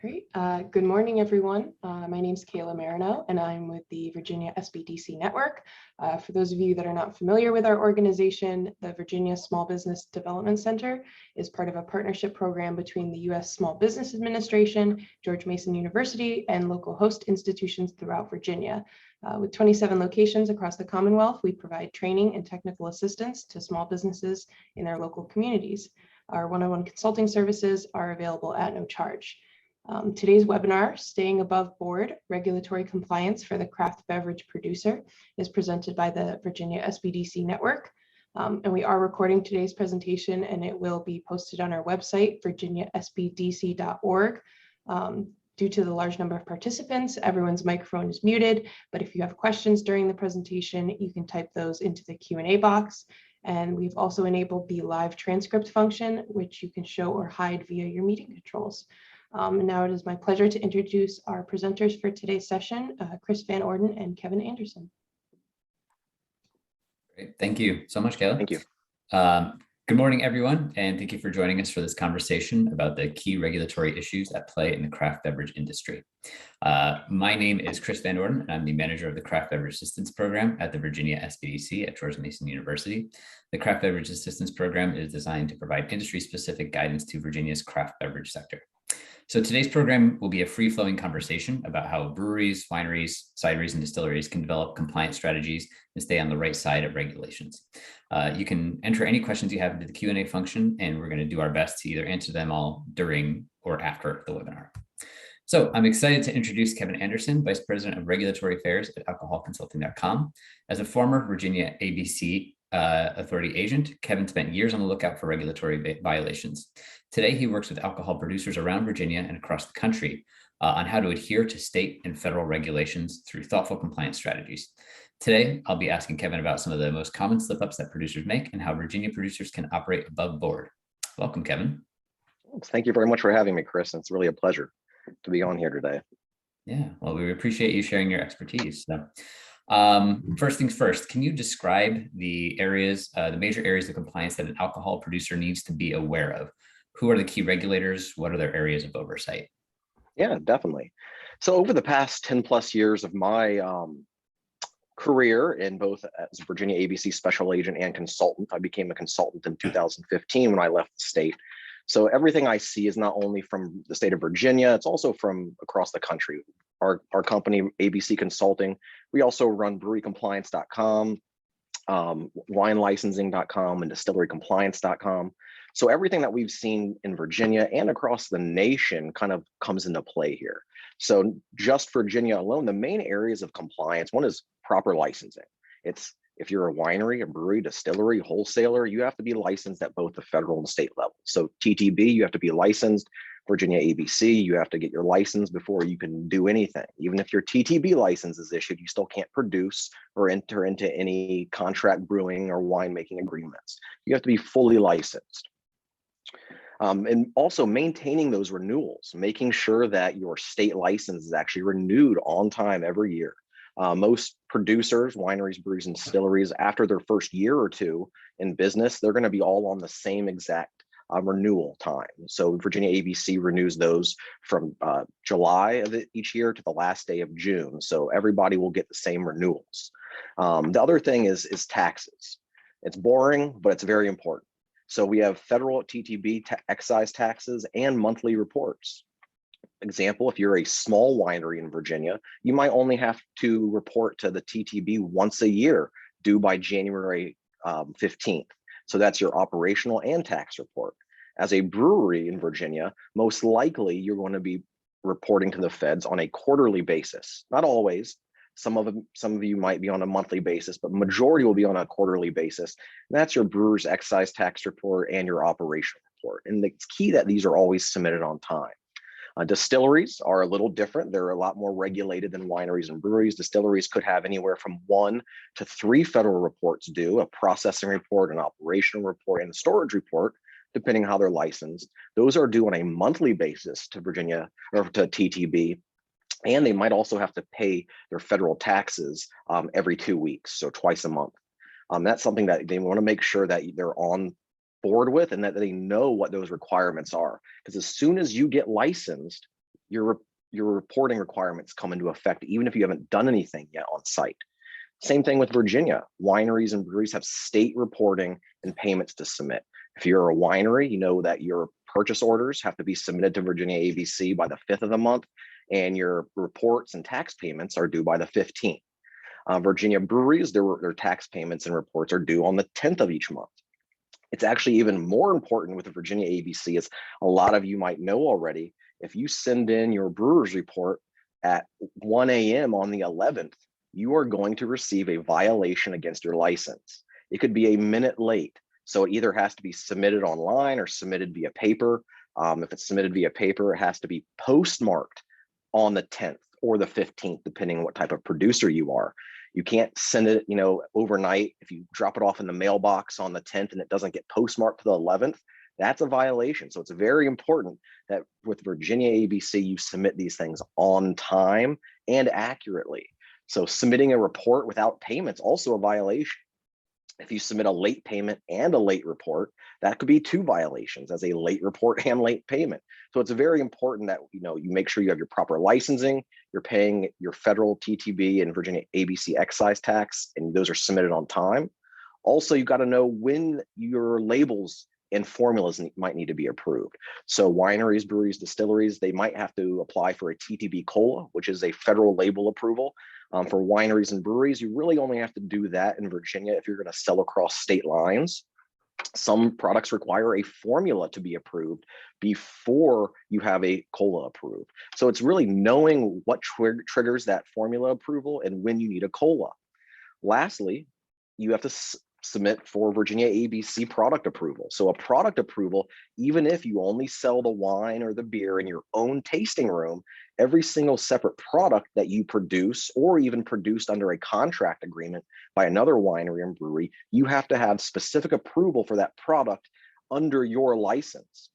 Great. Good morning, everyone. My name is Kayla Marino, and I'm with the Virginia SBDC Network. For those of you that are not familiar with our organization, the Virginia Small Business Development Center is part of a partnership program between the U.S. Small Business Administration, George Mason University, and local host institutions throughout Virginia. With 27 locations across the Commonwealth, we provide training and technical assistance to small businesses in their local communities. Our one-on-one consulting services are available at no charge. Today's webinar, Staying Above Board, Regulatory Compliance for the Craft Beverage Producer, is presented by the Virginia SBDC Network. And we are recording today's presentation, and it will be posted on our website, virginiasbdc.org. Due to the large number of participants, everyone's microphone is muted, but if you have questions during the presentation, you can type those into the Q&A box. And we've also enabled the live transcript function, which you can show or hide via your meeting controls. And now it is my pleasure to introduce our presenters for today's session, Chris Van Orden and Kevin Anderson. Great. Thank you so much, Kayla. Thank you. Good morning, everyone, and thank you for joining us for this conversation about the key regulatory issues at play in the craft beverage industry. My name is Chris Van Orden, and I'm the manager of the Craft Beverage Assistance Program at the Virginia SBDC at George Mason University. The Craft Beverage Assistance Program is designed to provide industry-specific guidance to Virginia's craft beverage sector. So today's program will be a free-flowing conversation about how breweries, wineries, cideries, and distilleries can develop compliance strategies and stay on the right side of regulations. You can enter any questions you have into the Q&A function, and we're going to do our best to either answer them all during or after the webinar. So I'm excited to introduce Kevin Anderson, Vice President of Regulatory Affairs at alcoholconsulting.com. As a former Virginia ABC authority agent, Kevin spent years on the lookout for regulatory violations. Today, he works with alcohol producers around Virginia and across the country on how to adhere to state and federal regulations through thoughtful compliance strategies. Today, I'll be asking Kevin about some of the most common slip-ups that producers make and how Virginia producers can operate above board. Welcome, Kevin. Thank you very much for having me, Chris. It's really a pleasure to be on here today. Yeah, well, we appreciate you sharing your expertise. So, first things first, can you describe the areas, the major areas of compliance that an alcohol producer needs to be aware of? Who are the key regulators? What are their areas of oversight? Yeah, definitely. So over the past 10 plus years of my career in both as a Virginia ABC special agent and consultant, I became a consultant in 2015 when I left the state. So everything I see is not only from the state of Virginia, it's also from across the country. Our company, ABC Consulting, we also run brewerycompliance.com, winelicensing.com, and distillerycompliance.com. So everything that we've seen in Virginia and across the nation kind of comes into play here. So just Virginia alone, the main areas of compliance, one is proper licensing. It's if you're a winery, a brewery, distillery, wholesaler, you have to be licensed at both the federal and state level. So TTB, you have to be licensed. Virginia ABC, you have to get your license before you can do anything. Even if your TTB license is issued, you still can't produce or enter into any contract brewing or winemaking agreements. You have to be fully licensed. And also maintaining those renewals, making sure that your state license is actually renewed on time every year. Most producers, wineries, breweries, and distilleries, after their first year or two in business, they're going to be all on the same exact renewal time. So Virginia ABC renews those from July of each year to the last day of June. So everybody will get the same renewals. The other thing is taxes. It's boring, but it's very important. So we have federal TTB excise taxes and monthly reports. Example, if you're a small winery in Virginia, you might only have to report to the TTB once a year, due by January 15th. So that's your operational and tax report. As a brewery in Virginia, most likely you're going to be reporting to the feds on a quarterly basis. Not always. Some of you might be on a monthly basis, but majority will be on a quarterly basis. And that's your brewer's excise tax report and your operational report. And it's key that these are always submitted on time. Distilleries are a little different. They're a lot more regulated than wineries and breweries. Distilleries could have anywhere from 1 to 3 federal reports due: a processing report, an operational report, and a storage report, depending how they're licensed. Those are due on a monthly basis to Virginia or to TTB. And they might also have to pay their federal taxes every 2 weeks, so twice a month. That's something that they want to make sure that they're on board with and that they know what those requirements are. Because as soon as you get licensed, your reporting requirements come into effect, even if you haven't done anything yet on site. Same thing with Virginia. Wineries and breweries have state reporting and payments to submit. If you're a winery, you know that your purchase orders have to be submitted to Virginia ABC by the 5th of the month, and your reports and tax payments are due by the 15th. Virginia breweries, their tax payments and reports are due on the 10th of each month. It's actually even more important with the Virginia ABC, as a lot of you might know already. If you send in your brewer's report at 1 a.m. on the 11th, you are going to receive a violation against your license. It could be a minute late. So it either has to be submitted online or submitted via paper. If it's submitted via paper, it has to be postmarked on the 10th or the 15th, depending on what type of producer you are. You can't send it, overnight. If you drop it off in the mailbox on the 10th and it doesn't get postmarked to the 11th, that's a violation. So it's very important that with Virginia ABC, you submit these things on time and accurately. So submitting a report without payment's also a violation. If you submit a late payment and a late report, that could be 2 violations, as a late report and late payment. So it's very important that you make sure you have your proper licensing, you're paying your federal TTB and Virginia ABC excise tax, and those are submitted on time. Also, you got to know when your labels and formulas might need to be approved. So wineries, breweries, distilleries, they might have to apply for a TTB COLA, which is a federal label approval. For wineries and breweries, you really only have to do that in Virginia if you're going to sell across state lines. Some products require a formula to be approved before you have a COLA approved. So it's really knowing what triggers that formula approval and when you need a COLA. Lastly, you have to submit for Virginia ABC product approval. So a product approval, even if you only sell the wine or the beer in your own tasting room, every single separate product that you produce or even produced under a contract agreement by another winery and brewery, you have to have specific approval for that product under your license.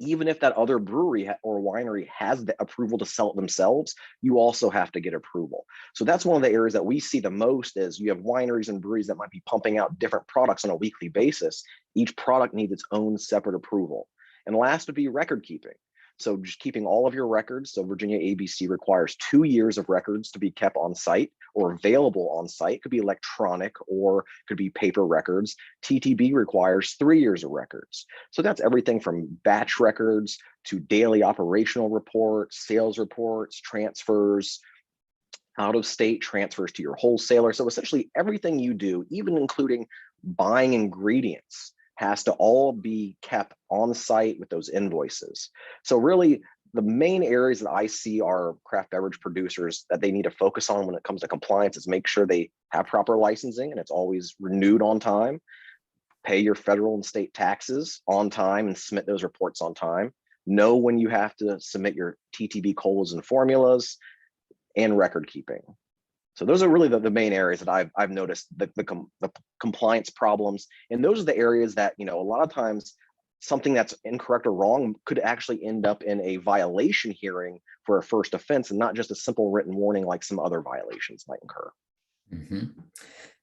Even if that other brewery or winery has the approval to sell it themselves, you also have to get approval. So that's one of the areas that we see the most is you have wineries and breweries that might be pumping out different products on a weekly basis. Each product needs its own separate approval. And last would be record keeping. So just keeping all of your records. So Virginia ABC requires 2 years of records to be kept on site or available on site. It could be electronic or could be paper records. TTB requires 3 years of records. So that's everything from batch records to daily operational reports, sales reports, transfers, out of state transfers to your wholesaler. So essentially everything you do, even including buying ingredients, has to all be kept on site with those invoices. So really the main areas that I see are craft beverage producers that they need to focus on when it comes to compliance is make sure they have proper licensing and it's always renewed on time, pay your federal and state taxes on time and submit those reports on time, know when you have to submit your TTB COLAs and formulas, and record keeping. So those are really the main areas that I've noticed the compliance problems. And those are the areas that, a lot of times something that's incorrect or wrong could actually end up in a violation hearing for a first offense and not just a simple written warning like some other violations might incur. Mm-hmm.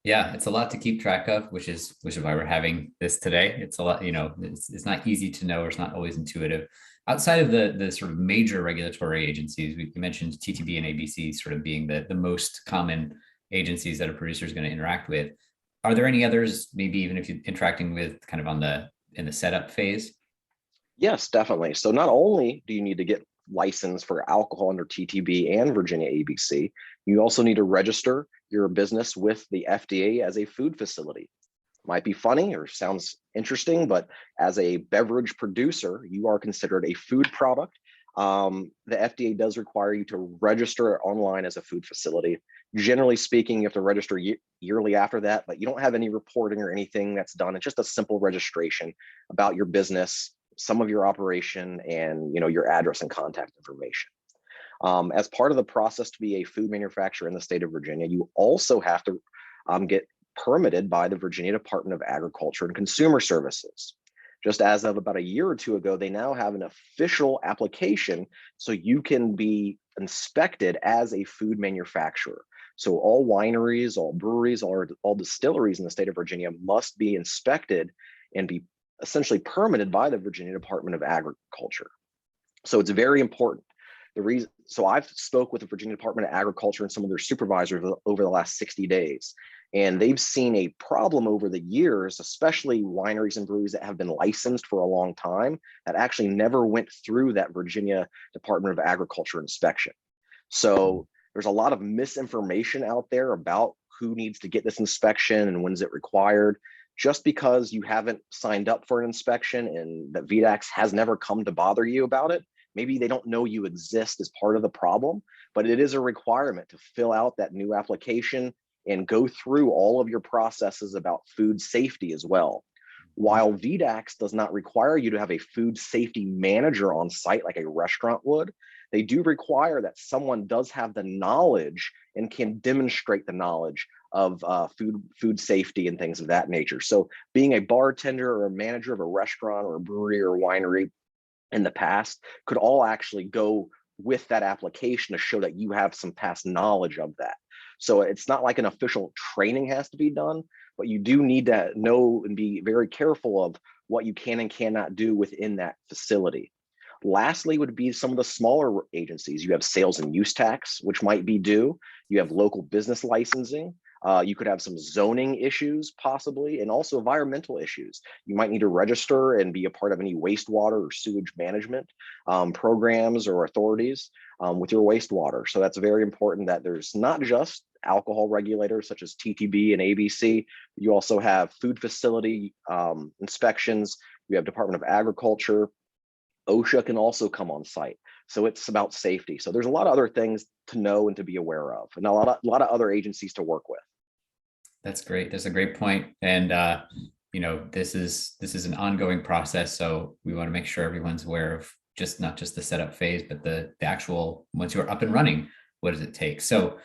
Yeah, it's a lot to keep track of, which is why we're having this today. It's a lot, it's not easy to know, or it's not always intuitive. Outside of the sort of major regulatory agencies, we mentioned TTB and ABC sort of being the most common agencies that a producer is going to interact with. Are there any others, maybe even if you're interacting with kind of in the setup phase? Yes, definitely. So not only do you need to get licensed for alcohol under TTB and Virginia ABC, you also need to register your business with the FDA as a food facility. Might be funny or sounds interesting, but as a beverage producer, you are considered a food product. The FDA does require you to register online as a food facility. Generally speaking, you have to register yearly after that, but you don't have any reporting or anything that's done. It's just a simple registration about your business, some of your operation, and your address and contact information. As part of the process to be a food manufacturer in the state of Virginia, you also have to get permitted by the Virginia Department of Agriculture and Consumer Services. Just as of about a year or two ago, they now have an official application so you can be inspected as a food manufacturer. So all wineries, all breweries, all distilleries in the state of Virginia must be inspected and be essentially permitted by the Virginia Department of Agriculture. So it's very important. So I've spoke with the Virginia Department of Agriculture and some of their supervisors over the last 60 days, and they've seen a problem over the years, especially wineries and breweries that have been licensed for a long time that actually never went through that Virginia Department of Agriculture inspection. So there's a lot of misinformation out there about who needs to get this inspection and when is it required. Just because you haven't signed up for an inspection and that VDAX has never come to bother you about it, maybe they don't know you exist as part of the problem, but it is a requirement to fill out that new application and go through all of your processes about food safety as well. While VDAX does not require you to have a food safety manager on site like a restaurant would, they do require that someone does have the knowledge and can demonstrate the knowledge of food safety and things of that nature. So being a bartender or a manager of a restaurant or a brewery or winery in the past could all actually go with that application to show that you have some past knowledge of that. So it's not like an official training has to be done, but you do need to know and be very careful of what you can and cannot do within that facility. Lastly would be some of the smaller agencies. You have sales and use tax, which might be due. You have local business licensing. You could have some zoning issues possibly, and also environmental issues. You might need to register and be a part of any wastewater or sewage management programs or authorities with your wastewater. So that's very important that there's not just alcohol regulators such as TTB and ABC. You also have food facility inspections. You have Department of Agriculture. OSHA can also come on site. So it's about safety. So there's a lot of other things to know and to be aware of, and a lot of other agencies to work with. That's great. That's a great point. And this is an ongoing process. So we want to make sure everyone's aware of not just the setup phase, but the actual, once you're up and running, what does it take? So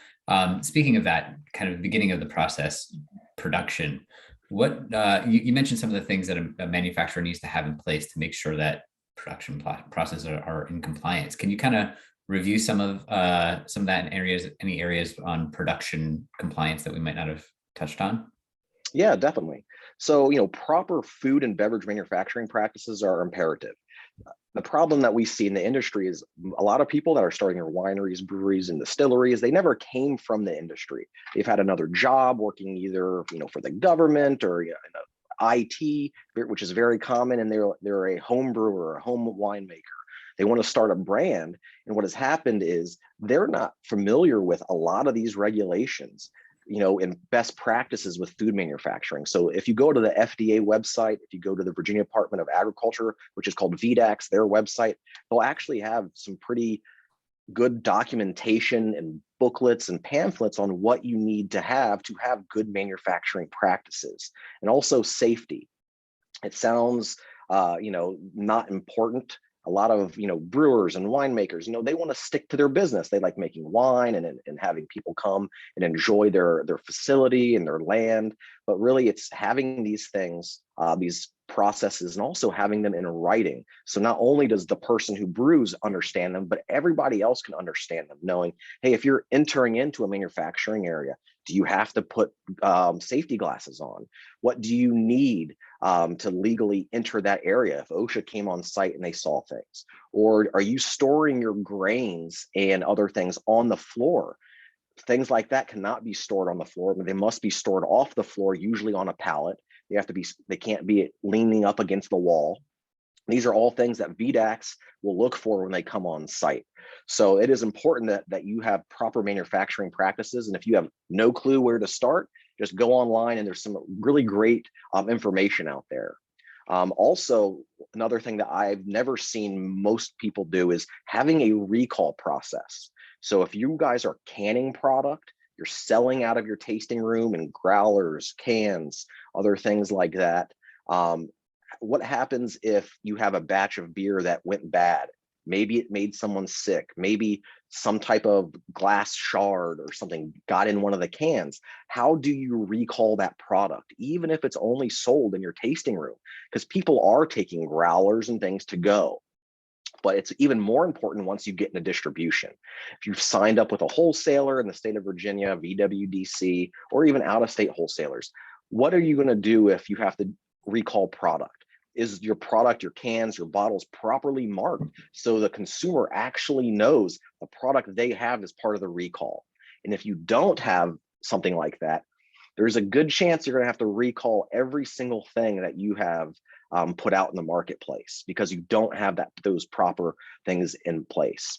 speaking of that, kind of the beginning of the process, production, what you mentioned some of the things that a manufacturer needs to have in place to make sure that production processes are in compliance. Can you kind of review some of that in any areas on production compliance that we might not have touched on? Yeah, definitely. So, proper food and beverage manufacturing practices are imperative. The problem that we see in the industry is a lot of people that are starting their wineries, breweries, and distilleries, they never came from the industry. They've had another job working either, for the government or IT, which is very common, and they're a home brewer or a home winemaker. They want to start a brand, and what has happened is they're not familiar with a lot of these regulations, and best practices with food manufacturing. So if you go to the FDA website, if you go to the Virginia Department of Agriculture, which is called VDAX, their website, they'll actually have some pretty good documentation and booklets and pamphlets on what you need to have good manufacturing practices, and also safety. It sounds, not important. A lot of, brewers and winemakers, they want to stick to their business. They like making wine and having people come and enjoy their facility and their land. But really, it's having these things, these processes, and also having them in writing. So not only does the person who brews understand them, but everybody else can understand them, knowing, hey, if you're entering into a manufacturing area, do you have to put safety glasses on? What do you need to legally enter that area if OSHA came on site and they saw things? Or are you storing your grains and other things on the floor? Things like that cannot be stored on the floor, but they must be stored off the floor, usually on a pallet. They can't be leaning up against the wall. These are all things that VDAX will look for when they come on site. So it is important that you have proper manufacturing practices. And if you have no clue where to start, just go online, and there's some really great information out there. Also, another thing that I've never seen most people do is having a recall process. So if you guys are canning product, you're selling out of your tasting room in growlers, cans, other things like that. What happens if you have a batch of beer that went bad? Maybe it made someone sick. Maybe some type of glass shard or something got in one of the cans. How do you recall that product, even if it's only sold in your tasting room? Because people are taking growlers and things to go. But it's even more important once you get into distribution. If you've signed up with a wholesaler in the state of Virginia, VWDC, or even out-of-state wholesalers, what are you going to do if you have to recall product? is your product, your cans, your bottles properly marked so the consumer actually knows the product they have is part of the recall? And if you don't have something like that, there's a good chance you're going to have to recall every single thing that you have put out in the marketplace because you don't have those proper things in place.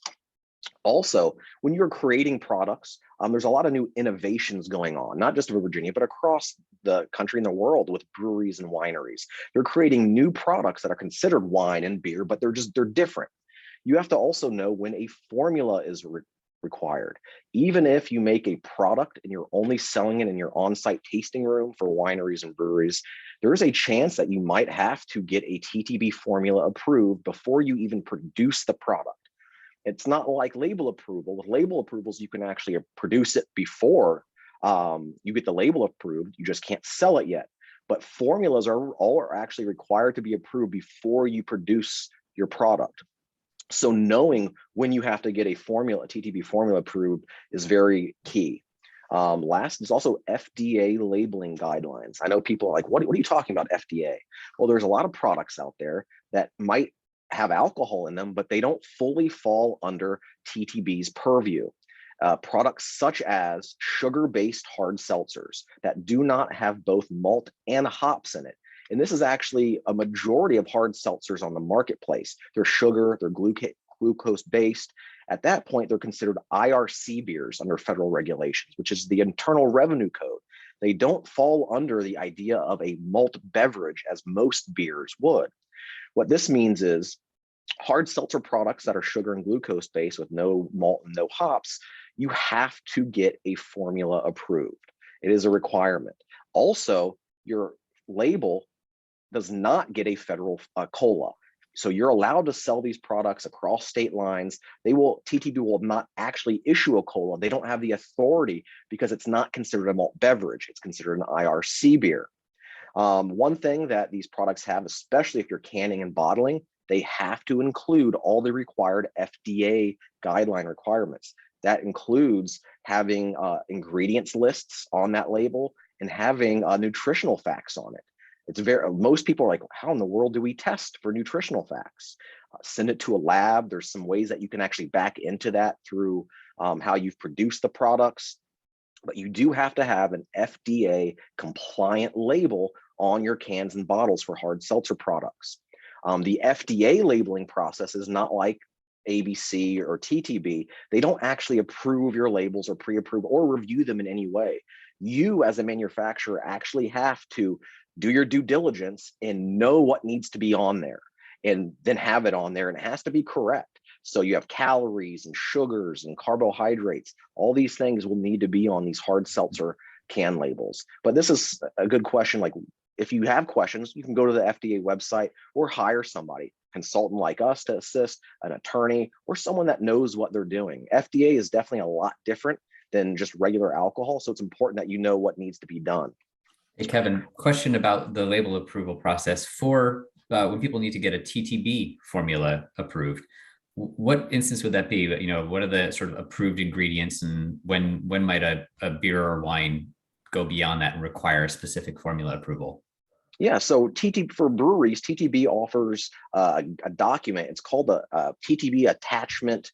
Also, when you're creating products, there's a lot of new innovations going on, not just in Virginia, but across the country and the world with breweries and wineries. They're creating new products that are considered wine and beer, but they're different. You have to also know when a formula is required. Even if you make a product and you're only selling it in your on-site tasting room for wineries and breweries, there is a chance that you might have to get a TTB formula approved before you even produce the product. It's not like label approval. With label approvals, you can actually produce it before you get the label approved. You just can't sell it yet. But formulas are actually required to be approved before you produce your product. So knowing when you have to get a TTB formula approved is very key. Last is also FDA labeling guidelines. I know people are like, what are you talking about, FDA? Well, there's a lot of products out there that might have alcohol in them, but they don't fully fall under TTB's purview. Products such as sugar-based hard seltzers that do not have both malt and hops in it. And this is actually a majority of hard seltzers on the marketplace. They're sugar, they're glucose-based. At that point, they're considered IRC beers under federal regulations, which is the Internal Revenue Code. They don't fall under the idea of a malt beverage as most beers would. What this means is hard seltzer products that are sugar and glucose based with no malt and no hops, you have to get a formula approved. It is a requirement. Also, your label does not get a federal COLA. So you're allowed to sell these products across state lines. TTB will not actually issue a COLA. They don't have the authority because it's not considered a malt beverage. It's considered an IRC beer. One thing that these products have, especially if you're canning and bottling, they have to include all the required FDA guideline requirements. That includes having ingredients lists on that label and having nutritional facts on it. Most people are like, how in the world do we test for nutritional facts? Send it to a lab. There's some ways that you can actually back into that through how you've produced the products. But you do have to have an FDA compliant label on your cans and bottles for hard seltzer products. The FDA labeling process is not like ABC or TTB. They don't actually approve your labels or pre-approve or review them in any way. You as a manufacturer actually have to do your due diligence and know what needs to be on there and then have it on there, and it has to be correct. So you have calories and sugars and carbohydrates. All these things will need to be on these hard seltzer can labels. But this is a good question. Like, if you have questions, you can go to the FDA website or hire somebody, consultant like us to assist, an attorney, or someone that knows what they're doing. FDA is definitely a lot different than just regular alcohol. So it's important that you know what needs to be done. Hey, Kevin, question about the label approval process for when people need to get a TTB formula approved. What instance would that be? You know, what are the sort of approved ingredients, and when might a beer or wine go beyond that and require a specific formula approval? Yeah, so for breweries, TTB offers a document. It's called a TTB attachment.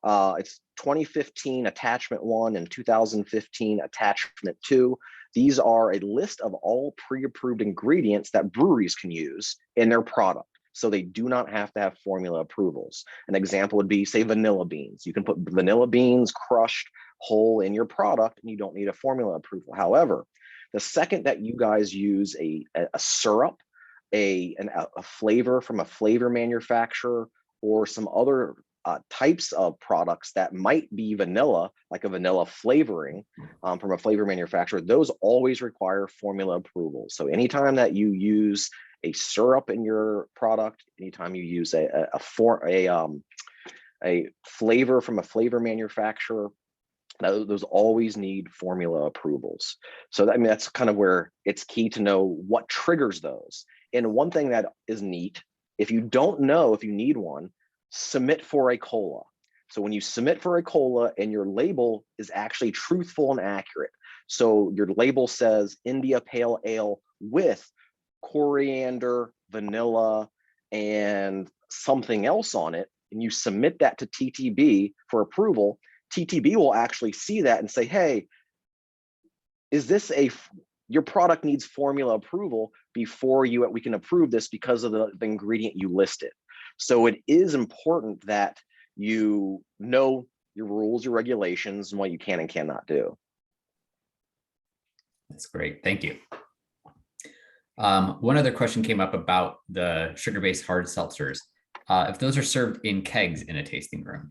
It's 2015 attachment 1 and 2015 attachment 2. These are a list of all pre-approved ingredients that breweries can use in their product. So they do not have to have formula approvals. An example would be, say, vanilla beans. You can put vanilla beans crushed whole in your product and you don't need a formula approval. However, the second that you guys use a syrup, a flavor from a flavor manufacturer, or some other types of products that might be vanilla, like a vanilla flavoring from a flavor manufacturer, those always require formula approval. So anytime that you use a syrup in your product, anytime you use a flavor from a flavor manufacturer, those always need formula approvals. So I mean, that's kind of where it's key to know what triggers those. And one thing that is neat, if you don't know if you need one, submit for a COLA. So when you submit for a COLA and your label is actually truthful and accurate. So your label says India Pale Ale with coriander, vanilla, and something else on it, and you submit that to TTB for approval, TTB will actually see that and say, hey, is this your product needs formula approval before we can approve this because of the ingredient you listed. So it is important that you know your rules, your regulations, and what you can and cannot do. That's great. Thank you. One other question came up about the sugar-based hard seltzers. If those are served in kegs in a tasting room,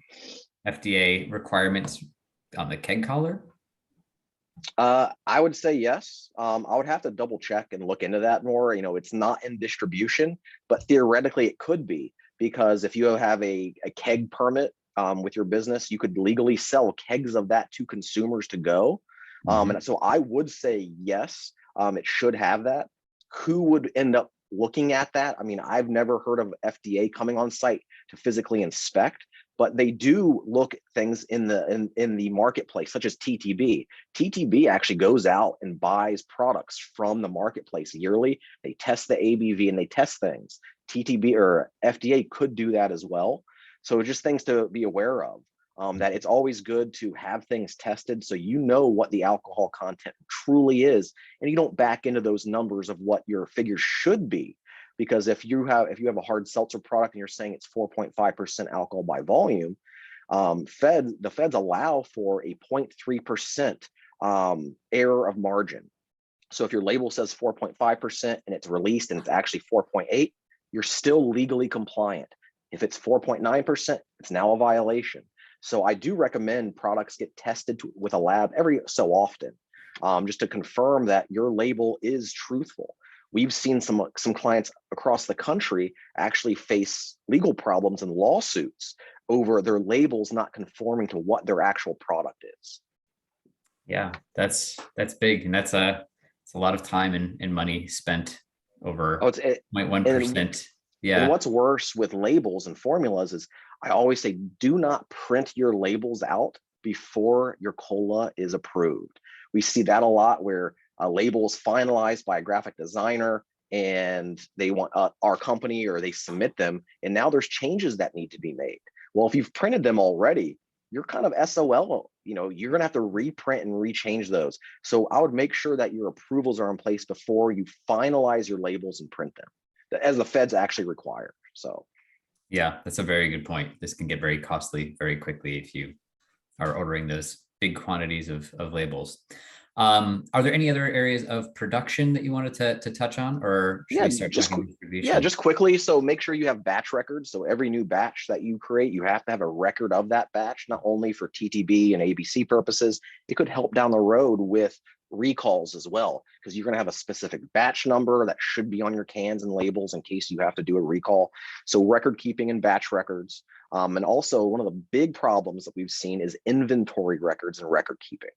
FDA requirements on the keg collar? I would say yes. I would have to double check and look into that more. It's not in distribution, but theoretically it could be, because if you have a keg permit with your business, you could legally sell kegs of that to consumers to go. And so I would say yes, it should have that. Who would end up looking at that? I mean, I've never heard of FDA coming on site to physically inspect, but they do look at things in the marketplace, such as TTB. TTB actually goes out and buys products from the marketplace yearly. They test the ABV and they test things. TTB or FDA could do that as well. So just things to be aware of. That it's always good to have things tested so you know what the alcohol content truly is, and you don't back into those numbers of what your figures should be. Because if you have a hard seltzer product and you're saying it's 4.5% alcohol by volume, the feds allow for a 0.3% error of margin. So if your label says 4.5% and it's released and it's actually 4.8, you're still legally compliant. If it's 4.9%, it's now a violation. So I do recommend products get tested with a lab every so often, just to confirm that your label is truthful. We've seen some clients across the country actually face legal problems and lawsuits over their labels not conforming to what their actual product is. Yeah, that's big, and it's a lot of time and money spent over 0.1%. Yeah. And what's worse with labels and formulas is I always say, do not print your labels out before your cola is approved. We see that a lot where a label is finalized by a graphic designer and they want our company, or they submit them, and now there's changes that need to be made. Well, if you've printed them already, you're kind of SOL, you're going to have to reprint and rechange those. So I would make sure that your approvals are in place before you finalize your labels and print them, as the feds actually require. So yeah, that's a very good point. This can get very costly very quickly if you are ordering those big quantities of labels. Are there any other areas of production that you wanted to touch on, or should we start talking distribution? Yeah, just quickly. So make sure you have batch records. So every new batch that you create, you have to have a record of that batch, not only for TTB and ABC purposes. It could help down the road with recalls as well, because you're going to have a specific batch number that should be on your cans and labels in case you have to do a recall. So record keeping and batch records. And also one of the big problems that we've seen is inventory records and record keeping.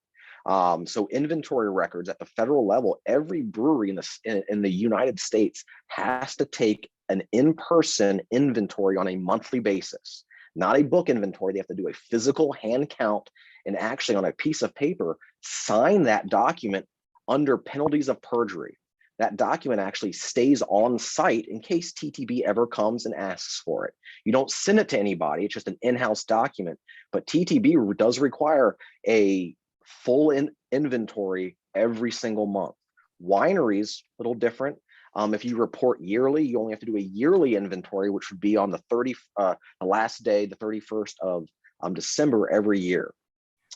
So inventory records at the federal level, every brewery in the United States has to take an in-person inventory on a monthly basis, not a book inventory. They have to do a physical hand count and actually on a piece of paper, sign that document under penalties of perjury. That document actually stays on site in case TTB ever comes and asks for it. You don't send it to anybody. It's just an in-house document, but TTB does require a full inventory every single month. Wineries, a little different. If you report yearly, you only have to do a yearly inventory, which would be on the last day, the 31st of December every year.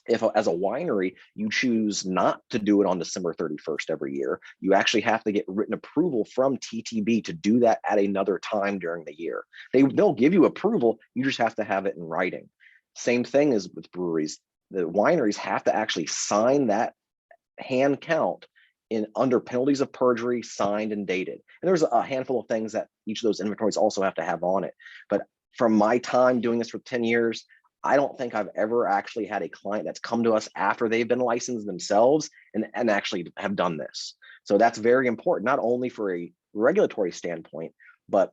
If as a winery, you choose not to do it on December 31st every year, you actually have to get written approval from TTB to do that at another time during the year. They'll give you approval, you just have to have it in writing. Same thing as with breweries. The wineries have to actually sign that hand count under penalties of perjury, signed and dated. And there's a handful of things that each of those inventories also have to have on it. But from my time doing this for 10 years, I don't think I've ever actually had a client that's come to us after they've been licensed themselves and actually have done this. So that's very important, not only for a regulatory standpoint, but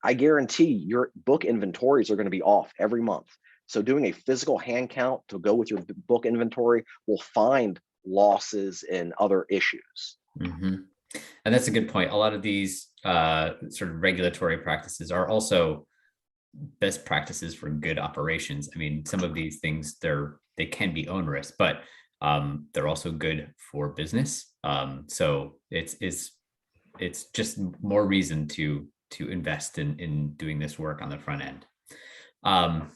I guarantee your book inventories are going to be off every month. So doing a physical hand count to go with your book inventory will find losses and other issues. Mm-hmm. And that's a good point. A lot of these sort of regulatory practices are also best practices for good operations. I mean, some of these things they can be onerous, but they're also good for business. So it's just more reason to invest in doing this work on the front end.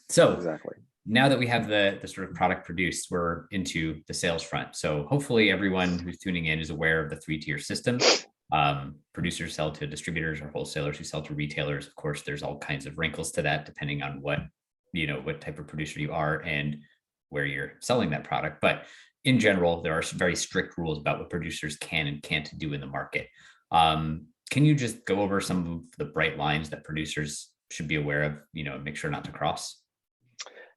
So Exactly. now that we have the sort of product produced, we're into the sales front. So hopefully everyone who's tuning in is aware of the 3-tier system. Producers sell to distributors or wholesalers who sell to retailers. Of course, there's all kinds of wrinkles to that depending on what type of producer you are and where you're selling that product. But in general, there are some very strict rules about what producers can and can't do in the market. Can you just go over some of the bright lines that producers should be aware of, make sure not to cross?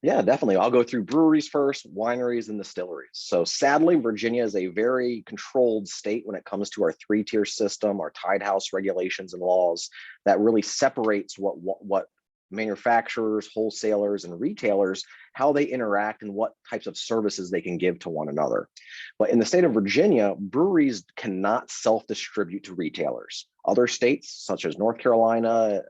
Yeah, definitely. I'll go through breweries first, wineries, and distilleries. So sadly, Virginia is a very controlled state when it comes to our 3-tier system, our tied house regulations and laws that really separates what manufacturers, wholesalers, and retailers, how they interact and what types of services they can give to one another. But in the state of Virginia, breweries cannot self-distribute to retailers. Other states, such as North Carolina,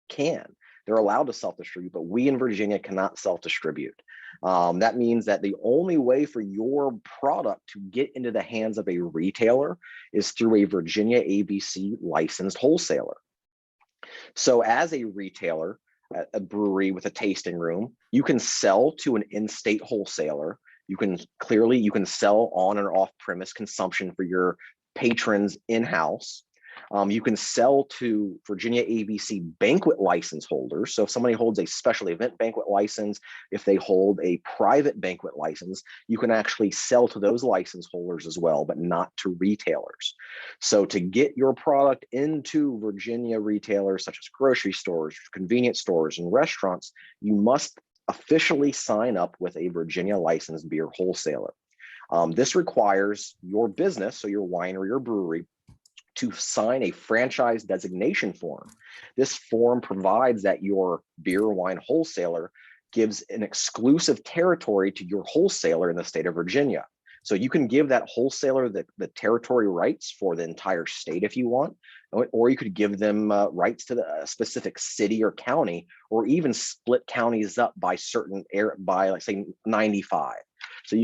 can. They're allowed to self-distribute, but we in Virginia cannot self-distribute. That means that the only way for your product to get into the hands of a retailer is through a Virginia ABC licensed wholesaler. So as a retailer, a brewery with a tasting room, you can sell to an in-state wholesaler. You can sell on and off premise consumption for your patrons in-house. You can sell to Virginia ABC banquet license holders. So if somebody holds a special event banquet license, if they hold a private banquet license, you can actually sell to those license holders as well, but not to retailers. So to get your product into Virginia retailers such as grocery stores, convenience stores, and restaurants, you must officially sign up with a Virginia licensed beer wholesaler. This requires your business, so your winery or brewery, to sign a franchise designation form. This form provides that your beer or wine wholesaler gives an exclusive territory to your wholesaler in the state of Virginia. So you can give that wholesaler the territory rights for the entire state if you want, or you could give them rights to a specific city or county, or even split counties up by like say 95. So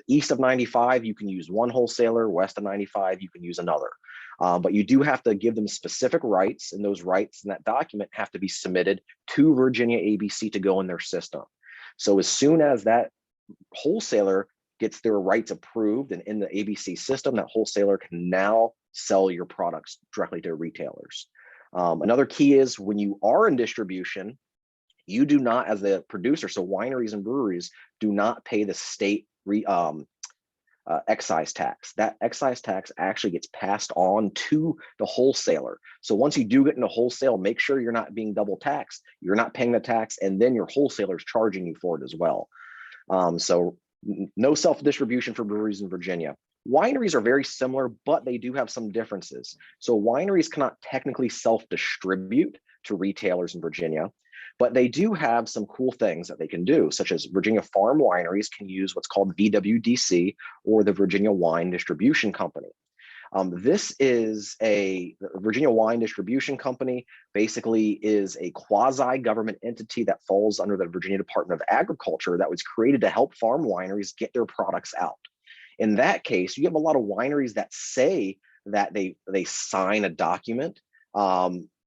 east of 95, you can use one wholesaler, west of 95, you can use another. But you do have to give them specific rights, and those rights in that document have to be submitted to Virginia ABC to go in their system. So as soon as that wholesaler gets their rights approved and in the ABC system, that wholesaler can now sell your products directly to retailers. Another key is when you are in distribution, you do not, as the producer, so wineries and breweries do not pay the state excise tax. That excise tax actually gets passed on to the wholesaler. So once you do get into wholesale, make sure you're not being double taxed. You're not paying the tax, and then your wholesaler is charging you for it as well. So no self-distribution for breweries in Virginia. Wineries are very similar, but they do have some differences. So wineries cannot technically self-distribute to retailers in Virginia, but they do have some cool things that they can do, such as Virginia farm wineries can use what's called VWDC, or the Virginia Wine Distribution Company. This is a Virginia Wine Distribution Company, basically is a quasi-government entity that falls under the Virginia Department of Agriculture that was created to help farm wineries get their products out. In that case, you have a lot of wineries that say that they sign a document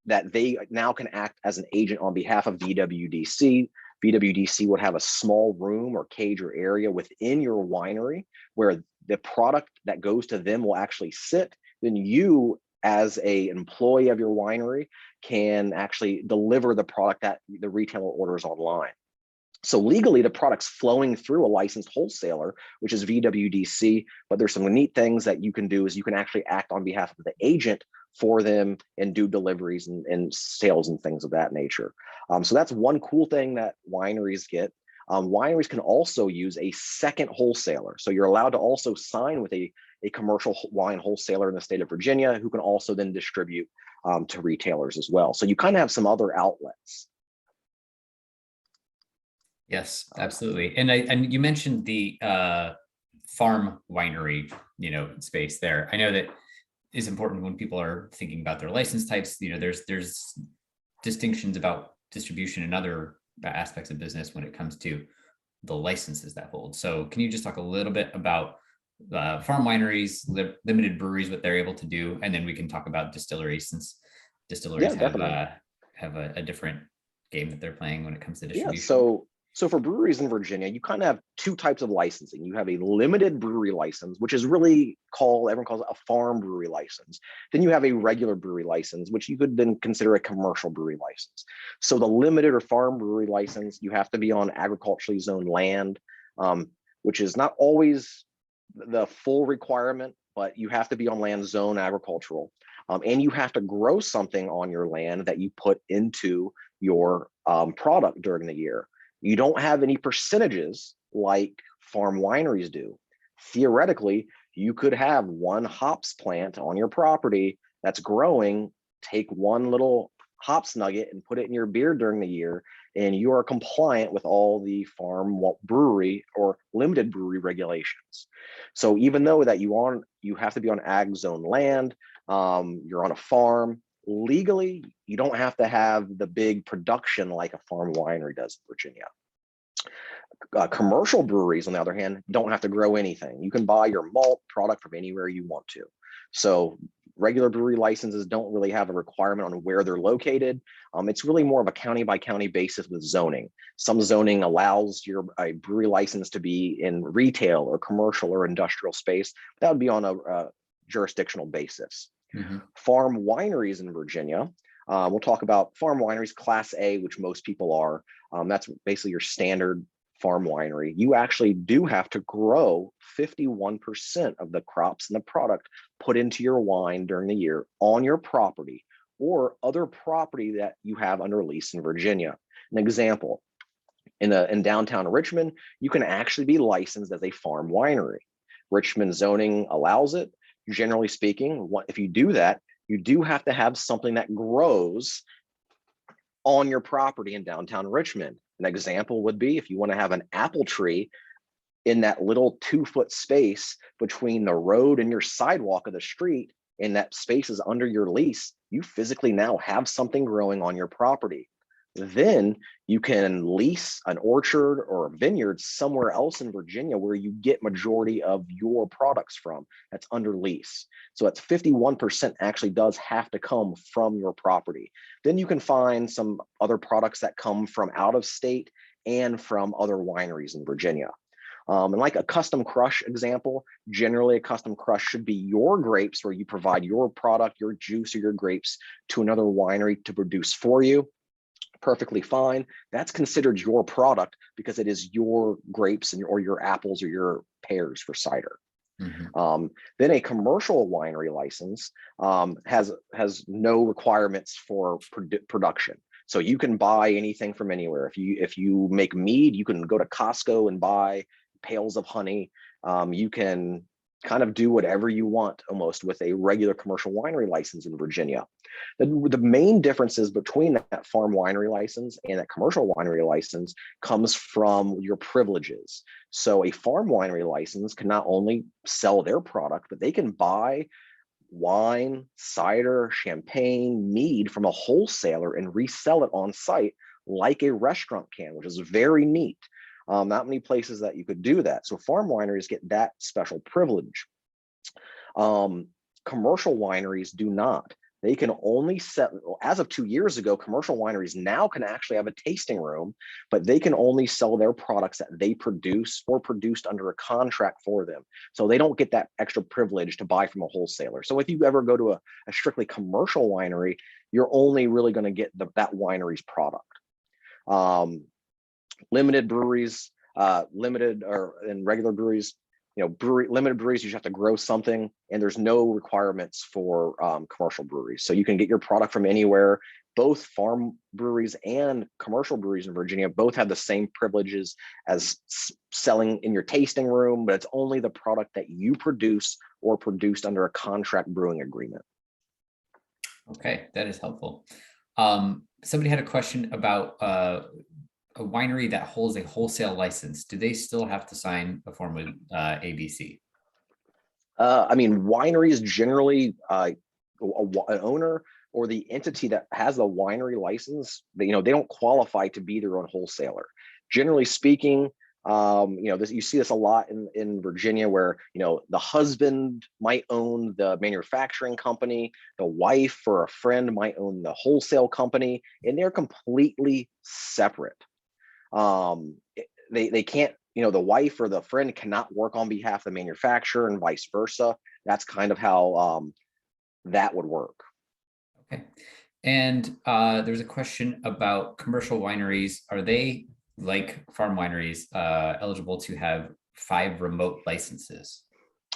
that they now can act as an agent on behalf of VWDC. VWDC would have a small room or cage or area within your winery where the product that goes to them will actually sit. Then you, as an employee of your winery, can actually deliver the product that the retailer orders online. So legally, the product's flowing through a licensed wholesaler, which is VWDC, but there's some neat things that you can do is you can actually act on behalf of the agent for them and do deliveries and sales and things of that nature. So that's one cool thing that wineries get. Wineries can also use a second wholesaler. So you're allowed to also sign with a commercial wine wholesaler in the state of Virginia who can also then distribute to retailers as well. So you kind of have some other outlets. Yes, absolutely. And you mentioned the farm winery, space there. I know that is important when people are thinking about their license types. There's distinctions about distribution and other aspects of business when it comes to the licenses that hold. So can you just talk a little bit about farm wineries, limited breweries, what they're able to do, and then we can talk about distilleries, since distilleries have a different game that they're playing when it comes to distribution. So for breweries in Virginia, you kind of have two types of licensing. You have a limited brewery license, which is really everyone calls it a farm brewery license. Then you have a regular brewery license, which you could then consider a commercial brewery license. So the limited or farm brewery license, you have to be on agriculturally zoned land, which is not always the full requirement, but you have to be on land zone agricultural. And you have to grow something on your land that you put into your product during the year. You don't have any percentages like farm wineries do. Theoretically, you could have one hops plant on your property that's growing, take one little hops nugget and put it in your beer during the year, and you are compliant with all the farm brewery or limited brewery regulations. So even though that you have to be on ag zone land, you're on a farm, legally, you don't have to have the big production like a farm winery does in Virginia. Commercial breweries, on the other hand, don't have to grow anything. You can buy your malt product from anywhere you want to. So regular brewery licenses don't really have a requirement on where they're located. It's really more of a county by county basis with zoning. Some zoning allows a brewery license to be in retail or commercial or industrial space. That would be on a jurisdictional basis. Mm-hmm. Farm wineries in Virginia, we'll talk about farm wineries, Class A, which most people are. That's basically your standard farm winery. You actually do have to grow 51% of the crops and the product put into your wine during the year on your property or other property that you have under lease in Virginia. An example, in downtown Richmond, you can actually be licensed as a farm winery. Richmond zoning allows it. Generally speaking, if you do that, you do have to have something that grows on your property in downtown Richmond. An example would be if you want to have an apple tree in that little 2-foot space between the road and your sidewalk of the street, and that space is under your lease, you physically now have something growing on your property. Then you can lease an orchard or a vineyard somewhere else in Virginia where you get majority of your products from. That's under lease. So that's 51% actually does have to come from your property. Then you can find some other products that come from out of state and from other wineries in Virginia. And like a custom crush example, generally a custom crush should be your grapes where you provide your product, your juice or your grapes to another winery to produce for you. Perfectly fine. That's considered your product because it is your grapes or your apples or your pears for cider. Mm-hmm. Then a commercial winery license has no requirements for production. So you can buy anything from anywhere. If you make mead, you can go to Costco and buy pails of honey. You can kind of do whatever you want almost with a regular commercial winery license in Virginia. The main differences between that farm winery license and that commercial winery license comes from your privileges. So a farm winery license can not only sell their product, but they can buy wine, cider, champagne, mead from a wholesaler and resell it on site like a restaurant can, which is very neat. Not many places that you could do that. So farm wineries get that special privilege. Commercial wineries do not. They can only as of 2 years ago, commercial wineries now can actually have a tasting room, but they can only sell their products that they produce or produced under a contract for them. So they don't get that extra privilege to buy from a wholesaler. So if you ever go to a strictly commercial winery, you're only really going to get that winery's product. Limited breweries, and regular breweries, limited breweries, you just have to grow something, and there's no requirements for commercial breweries. So you can get your product from anywhere. Both farm breweries and commercial breweries in Virginia both have the same privileges as selling in your tasting room, but it's only the product that you produce or produced under a contract brewing agreement. Okay, that is helpful. Somebody had a question about a winery that holds a wholesale license. Do they still have to sign a form with ABC? I mean, wineries generally, an owner or the entity that has the winery license, they don't qualify to be their own wholesaler. Generally speaking, you see this a lot in Virginia, where the husband might own the manufacturing company, the wife or a friend might own the wholesale company, and they're completely separate. They can't, the wife or the friend cannot work on behalf of the manufacturer and vice versa. That's kind of how that would work. Okay. And there's a question about commercial wineries. Are they, like farm wineries, eligible to have 5 remote licenses?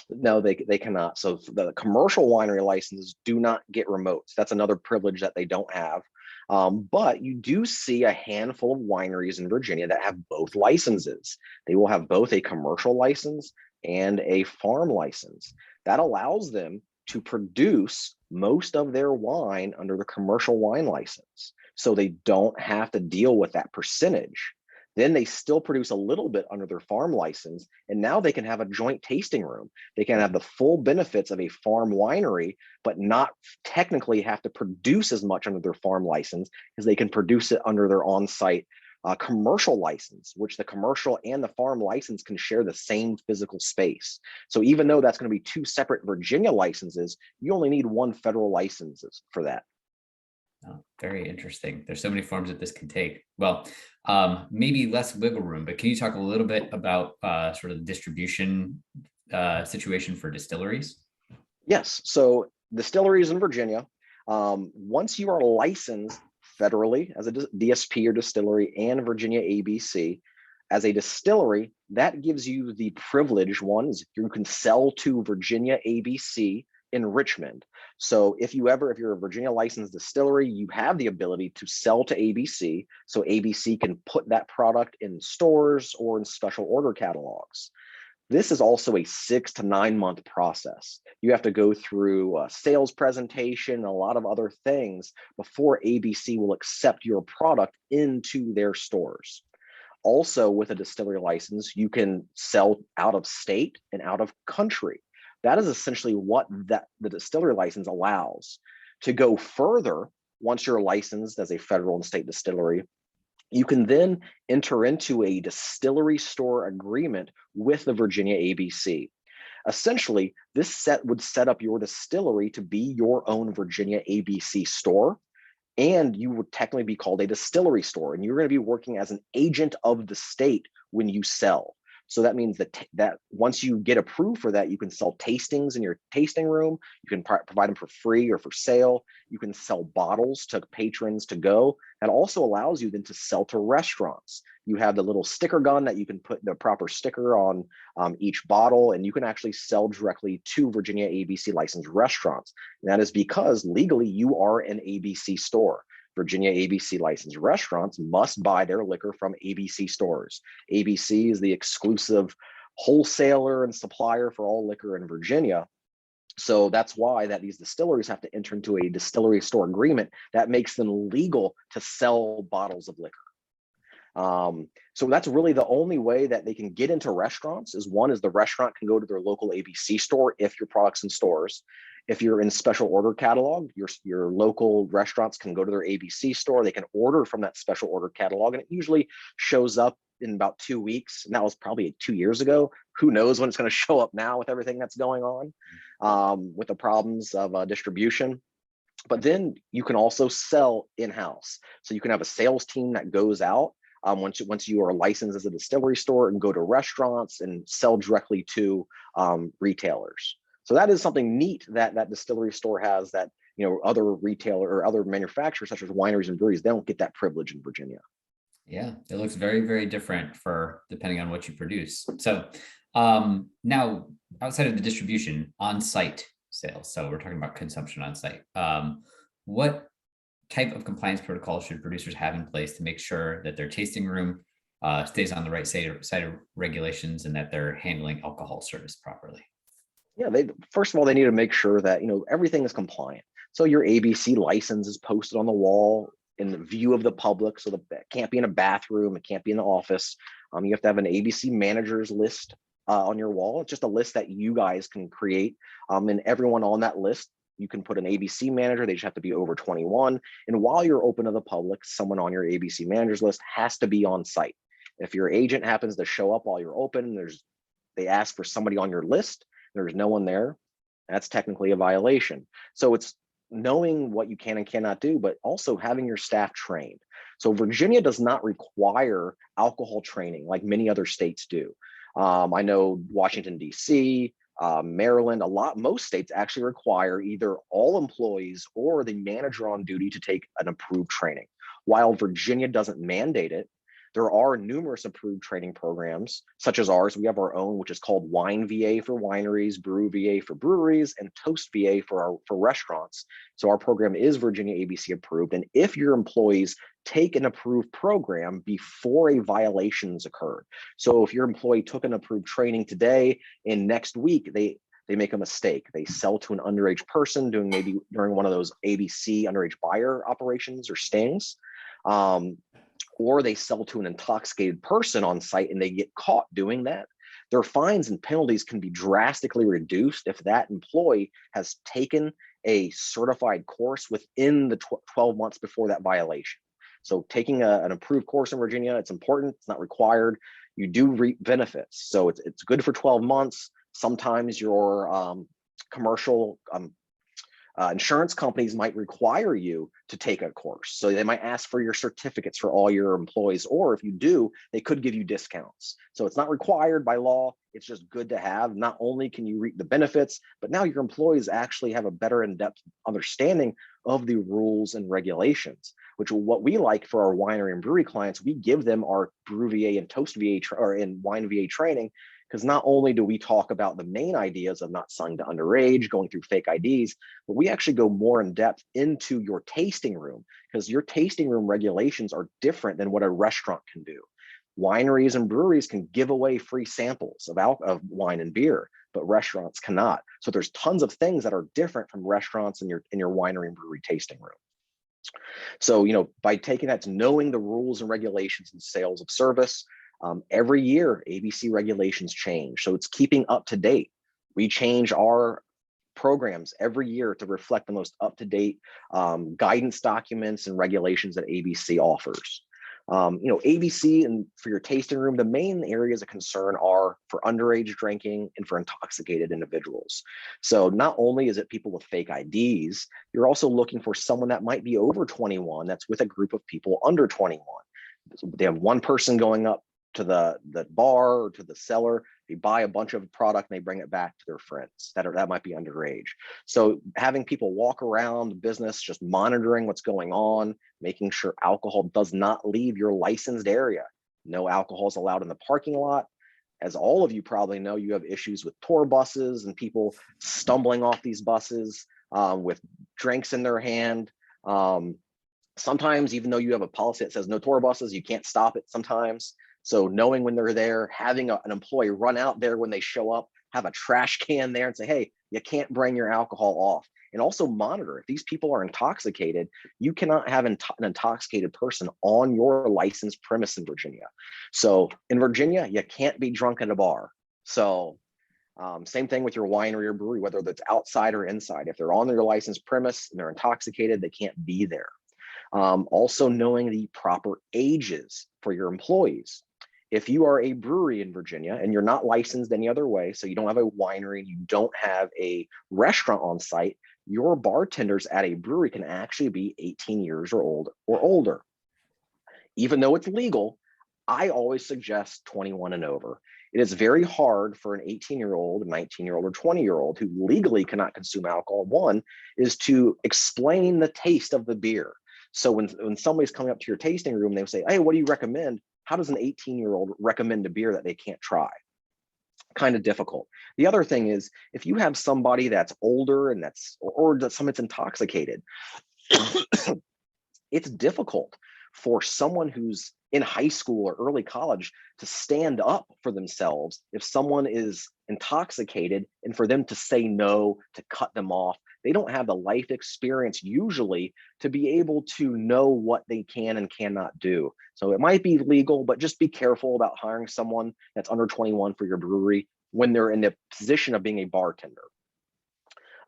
No, they cannot. So the commercial winery licenses do not get remotes. That's another privilege that they don't have. But you do see a handful of wineries in Virginia that have both licenses. They will have both a commercial license and a farm license. That allows them to produce most of their wine under the commercial wine license. So they don't have to deal with that percentage. Then they still produce a little bit under their farm license, and now they can have a joint tasting room. They can have the full benefits of a farm winery, but not technically have to produce as much under their farm license, because they can produce it under their on-site commercial license, which the commercial and the farm license can share the same physical space. So even though that's going to be 2 separate Virginia licenses, you only need 1 federal license for that. Oh, very interesting. There's so many forms that this can take. Well, maybe less wiggle room, but can you talk a little bit about sort of the distribution situation for distilleries? Yes. So distilleries in Virginia, once you are licensed federally as a DSP or distillery and Virginia ABC as a distillery, that gives you the privilege. One is you can sell to Virginia ABC in Richmond. So if you're a Virginia licensed distillery, you have the ability to sell to ABC. So ABC can put that product in stores or in special order catalogs. This is also a 6 to 9 month process. You have to go through a sales presentation, a lot of other things before ABC will accept your product into their stores. Also, with a distillery license, you can sell out of state and out of country. That is essentially what the distillery license allows. To go further, once you're licensed as a federal and state distillery, you can then enter into a distillery store agreement with the Virginia ABC. Essentially, this would set up your distillery to be your own Virginia ABC store, and you would technically be called a distillery store, and you're going to be working as an agent of the state when you sell. So that means that once you get approved for that, you can sell tastings in your tasting room. You can provide them for free or for sale. You can sell bottles to patrons to go. That also allows you then to sell to restaurants. You have the little sticker gun that you can put the proper sticker on each bottle, and you can actually sell directly to Virginia ABC licensed restaurants. And that is because legally you are an ABC store. Virginia ABC licensed restaurants must buy their liquor from ABC stores. ABC is the exclusive wholesaler and supplier for all liquor in Virginia. So that's why that these distilleries have to enter into a distillery store agreement that makes them legal to sell bottles of liquor. So that's really the only way that they can get into restaurants. Is the restaurant can go to their local ABC store if your product's in stores. If you're in special order catalog, your local restaurants can go to their ABC store. They can order from that special order catalog, and it usually shows up in about 2 weeks. And that was probably 2 years ago. Who knows when it's going to show up now with everything that's going on with the problems of distribution. But then you can also sell in-house. So you can have a sales team that goes out once you are licensed as a distillery store and go to restaurants and sell directly to retailers. So that is something neat that distillery store has that other retailer or other manufacturers such as wineries and breweries, they don't get that privilege in Virginia. Yeah, it looks very, very different for depending on what you produce. So now outside of the distribution, on-site sales. So we're talking about consumption on site. What type of compliance protocols should producers have in place to make sure that their tasting room stays on the right side of regulations and that they're handling alcohol service properly? Yeah, first of all, they need to make sure that everything is compliant. So your ABC license is posted on the wall in the view of the public, so that it can't be in a bathroom, it can't be in the office. You have to have an ABC managers list on your wall. It's just a list that you guys can create, and everyone on that list, you can put an ABC manager. They just have to be over 21. And while you're open to the public, someone on your ABC managers list has to be on site. If your agent happens to show up while you're open, they ask for somebody on your list, there's no one there, that's technically a violation. So it's knowing what you can and cannot do, but also having your staff trained. So Virginia does not require alcohol training like many other states do. I know Washington, D.C., Maryland, most states actually require either all employees or the manager on duty to take an approved training. While Virginia doesn't mandate it, there are numerous approved training programs, such as ours. We have our own, which is called Wine VA for wineries, Brew VA for breweries, and Toast VA for restaurants. So our program is Virginia ABC approved. And if your employees take an approved program before a violation's occurred, so if your employee took an approved training today and next week they make a mistake, they sell to an underage person during one of those ABC underage buyer operations or stings, or they sell to an intoxicated person on site and they get caught doing that, their fines and penalties can be drastically reduced if that employee has taken a certified course within the 12 months before that violation. So taking an approved course in Virginia, it's important, it's not required. You do reap benefits. So it's good for 12 months. Sometimes your commercial insurance companies might require you to take a course. So they might ask for your certificates for all your employees, or if you do, they could give you discounts. So it's not required by law. It's just good to have. Not only can you reap the benefits, but now your employees actually have a better in-depth understanding of the rules and regulations, which what we like for our winery and brewery clients, we give them our Brew VA and Toast VA and Wine VA training, because not only do we talk about the main ideas of not selling to underage, going through fake IDs, but we actually go more in depth into your tasting room, because your tasting room regulations are different than what a restaurant can do. Wineries and breweries can give away free samples of wine and beer, but restaurants cannot. So there's tons of things that are different from restaurants in your winery and brewery tasting room. So, by taking that to knowing the rules and regulations and sales of service, every year, ABC regulations change. So it's keeping up to date. We change our programs every year to reflect the most up-to-date guidance documents and regulations that ABC offers. ABC and for your tasting room, the main areas of concern are for underage drinking and for intoxicated individuals. So not only is it people with fake IDs, you're also looking for someone that might be over 21 that's with a group of people under 21. So they have one person going up to the bar or to the cellar, they buy a bunch of product and they bring it back to their friends that might be underage. So having people walk around the business, just monitoring what's going on, making sure alcohol does not leave your licensed area. No alcohol is allowed in the parking lot. As all of you probably know, you have issues with tour buses and people stumbling off these buses with drinks in their hand. Sometimes, even though you have a policy that says no tour buses, you can't stop it sometimes. So knowing when they're there, having an employee run out there when they show up, have a trash can there and say, hey, you can't bring your alcohol off. And also monitor, if these people are intoxicated, you cannot have an intoxicated person on your licensed premise in Virginia. So in Virginia, you can't be drunk at a bar. So same thing with your winery or brewery, whether that's outside or inside. If they're on their licensed premise and they're intoxicated, they can't be there. Also knowing the proper ages for your employees. If you are a brewery in Virginia and you're not licensed any other way, so you don't have a winery, you don't have a restaurant on site, your bartenders at a brewery can actually be 18 years or older. Even though it's legal, I always suggest 21 and over. It is very hard for an 18-year-old, 19-year-old, or 20-year-old who legally cannot consume alcohol, one, is to explain the taste of the beer. So when somebody's coming up to your tasting room, they say, hey, what do you recommend? How does an 18-year-old recommend a beer that they can't try? Kind of difficult. The other thing is, if you have somebody that's older and someone's intoxicated, it's difficult for someone who's in high school or early college to stand up for themselves if someone is intoxicated, and for them to say no, to cut them off, they don't have the life experience usually to be able to know what they can and cannot do. So it might be legal, but just be careful about hiring someone that's under 21 for your brewery when they're in the position of being a bartender.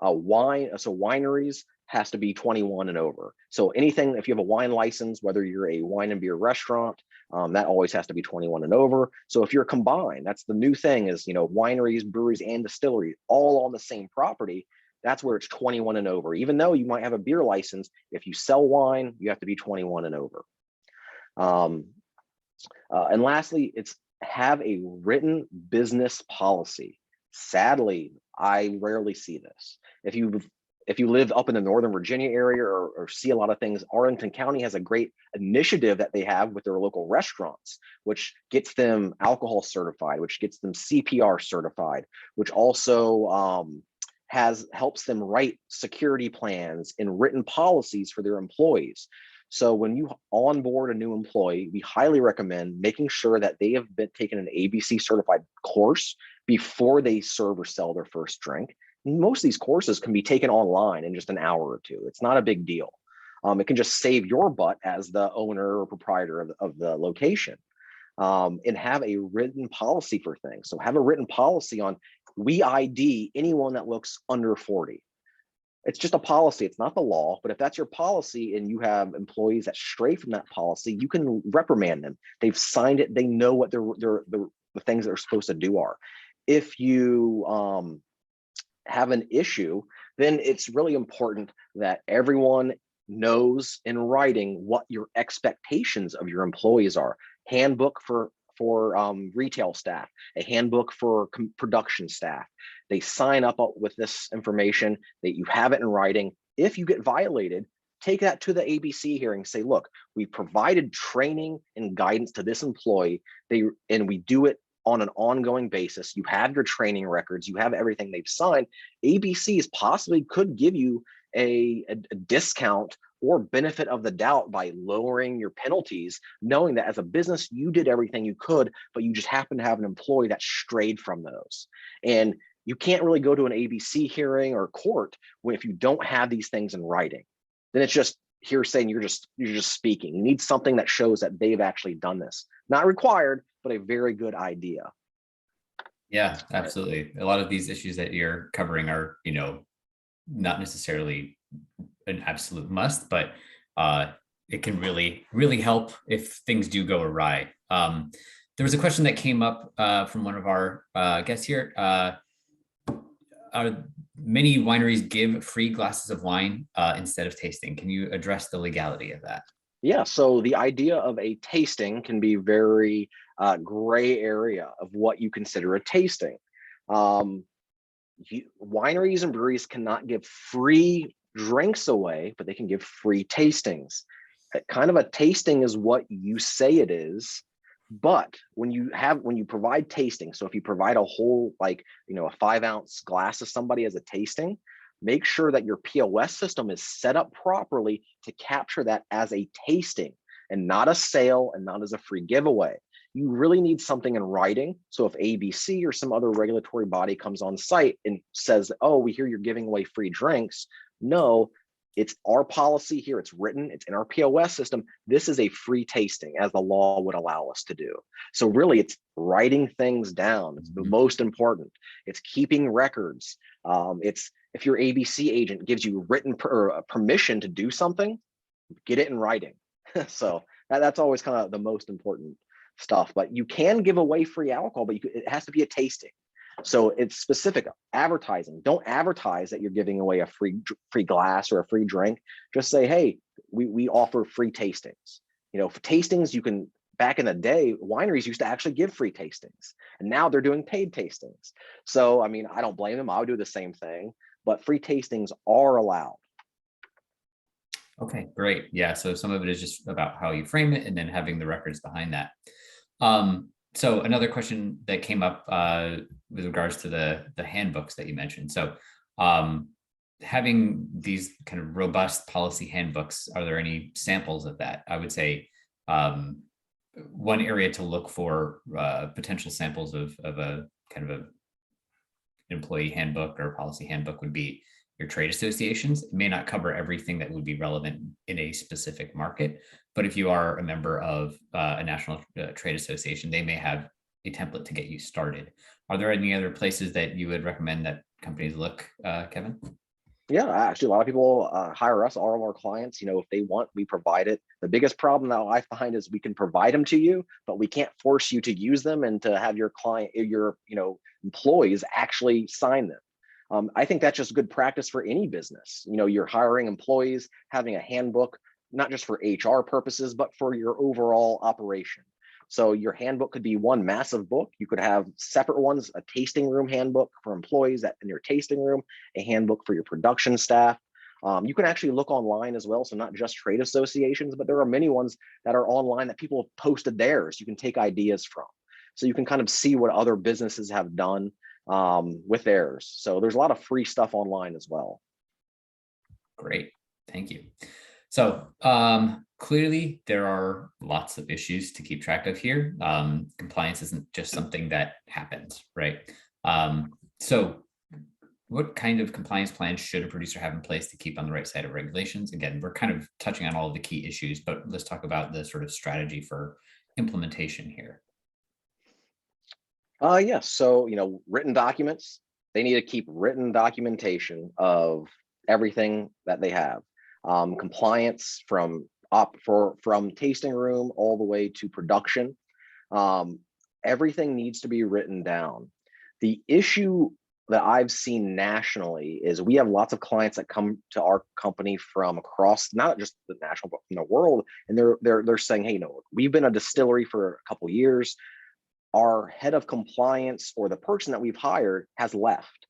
Wineries has to be 21 and over. So anything, if you have a wine license, whether you're a wine and beer restaurant, that always has to be 21 and over. So if you're combined, that's the new thing is, wineries, breweries, and distilleries all on the same property. That's where it's 21 and over. Even though you might have a beer license, if you sell wine, you have to be 21 and over. And lastly, it's have a written business policy. Sadly, I rarely see this. If you live up in the Northern Virginia area or see a lot of things, Arlington County has a great initiative that they have with their local restaurants, which gets them alcohol certified, which gets them CPR certified, which also helps them write security plans and written policies for their employees. So when you onboard a new employee, we highly recommend making sure that they have been taken an ABC certified course before they serve or sell their first drink. Most of these courses can be taken online in just an hour or two. It's not a big deal. It can just save your butt as the owner or proprietor of the location, and have a written policy for things. So have a written policy on, we ID anyone that looks under 40. It's just a policy. It's not the law, but if that's your policy and you have employees that stray from that policy, you can reprimand them. They've signed it. They know what the things that they're supposed to do are. If you have an issue, then it's really important that everyone knows in writing what your expectations of your employees are. Handbook for retail staff, a handbook for production staff. They sign up with this information, that you have it in writing. If you get violated, take that to the ABC hearing. Say, look, we provided training and guidance to this employee, and we do it on an ongoing basis. You have your training records, you have everything they've signed. ABCs possibly could give you a discount or benefit of the doubt by lowering your penalties, knowing that as a business, you did everything you could, but you just happen to have an employee that strayed from those. And you can't really go to an ABC hearing or court if you don't have these things in writing. Then it's just hearsay and you're just speaking. You need something that shows that they've actually done this. Not required, but a very good idea. Yeah, absolutely. A lot of these issues that you're covering are, not necessarily an absolute must, but it can really, really help if things do go awry. There was a question that came up from one of our guests here. Many wineries give free glasses of wine instead of tasting. Can you address the legality of that? Yeah, so the idea of a tasting can be very gray area of what you consider a tasting. Wineries and breweries cannot give free drinks away, but they can give free tastings. Kind of a tasting is what you say it is, but when you provide tasting, so if you provide a whole, a 5-ounce glass to somebody as a tasting, make sure that your POS system is set up properly to capture that as a tasting and not a sale and not as a free giveaway. You really need something in writing. So if ABC or some other regulatory body comes on site and says, oh, we hear you're giving away free drinks. No, it's our policy here. It's written, it's in our POS system. This is a free tasting as the law would allow us to do. So really it's writing things down. It's the most important. It's keeping records. It's if your ABC agent gives you written permission to do something, get it in writing. So that's always kind of the most important stuff. But you can give away free alcohol, but it has to be a tasting. So it's specific advertising. Don't advertise that you're giving away a free glass or a free drink. Just say, hey, we offer free tastings. For tastings, you can, back in the day, wineries used to actually give free tastings, and now they're doing paid tastings. So, I mean, I don't blame them. I would do the same thing, but free tastings are allowed. Okay, great. Yeah, so some of it is just about how you frame it and then having the records behind that. So another question that came up with regards to the handbooks that you mentioned. So having these kind of robust policy handbooks, are there any samples of that? I would say one area to look for potential samples of a kind of a employee handbook or policy handbook would be your trade associations. It may not cover everything that would be relevant in a specific market, but if you are a member of a national trade association, they may have a template to get you started. Are there any other places that you would recommend that companies look, Kevin? Yeah, actually, a lot of people hire us, all of our clients. If they want, we provide it. The biggest problem that I find is we can provide them to you, but we can't force you to use them and to have your client, your employees actually sign them. I think that's just good practice for any business. You're hiring employees, having a handbook, not just for HR purposes, but for your overall operation. So your handbook could be one massive book. You could have separate ones, a tasting room handbook for employees in your tasting room, a handbook for your production staff. You can actually look online as well. So not just trade associations, but there are many ones that are online that people have posted theirs. You can take ideas from. So you can kind of see what other businesses have done with theirs. So there's a lot of free stuff online as well. Great, thank you. So clearly there are lots of issues to keep track of here. Compliance isn't just something that happens, right? So what kind of compliance plans should a producer have in place to keep on the right side of regulations? Again, we're kind of touching on all of the key issues, but let's talk about the sort of strategy for implementation here. Yes. So, written documents, they need to keep written documentation of everything that they have. Compliance from tasting room all the way to production. Everything needs to be written down. The issue that I've seen nationally is we have lots of clients that come to our company from across, not just the national, but from the world, and they're saying, hey, we've been a distillery for a couple of years. Our head of compliance or the person that we've hired has left.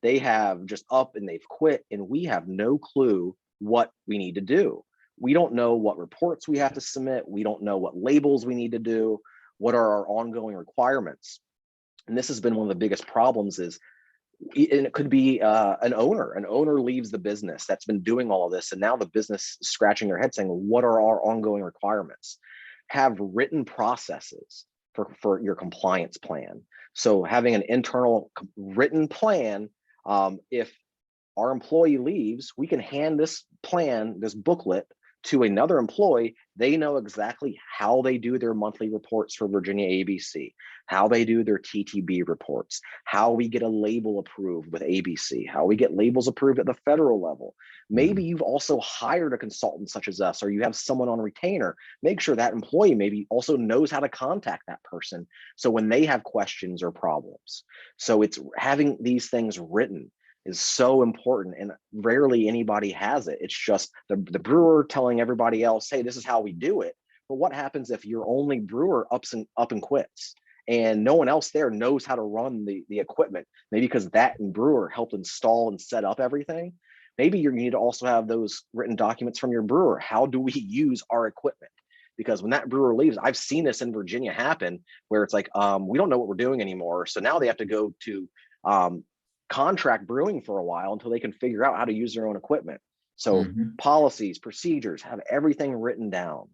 They have just up and they've quit, and we have no clue what we need to do. We don't know what reports we have to submit. We don't know what labels we need to do. What are our ongoing requirements? And this has been one of the biggest problems and it could be an owner leaves the business that's been doing all of this. And now the business is scratching their head saying, what are our ongoing requirements? Have written processes for your compliance plan. So having an internal written plan, if our employee leaves, we can hand this plan, this booklet, to another employee. They know exactly how they do their monthly reports for Virginia ABC, how they do their TTB reports, how we get a label approved with ABC, how we get labels approved at the federal level. Maybe you've also hired a consultant such as us, or you have someone on retainer. Make sure that employee maybe also knows how to contact that person. So when they have questions or problems. So it's having these things written is so important, and rarely anybody has it. It's just the brewer telling everybody else, hey, this is how we do it. But what happens if your only brewer up and quits and no one else there knows how to run the equipment? Maybe because that brewer helped install and set up everything. Maybe you need to also have those written documents from your brewer. How do we use our equipment? Because when that brewer leaves, I've seen this in Virginia happen, where it's like, we don't know what we're doing anymore. So now they have to go to contract brewing for a while until they can figure out how to use their own equipment. So policies, procedures, have everything written down.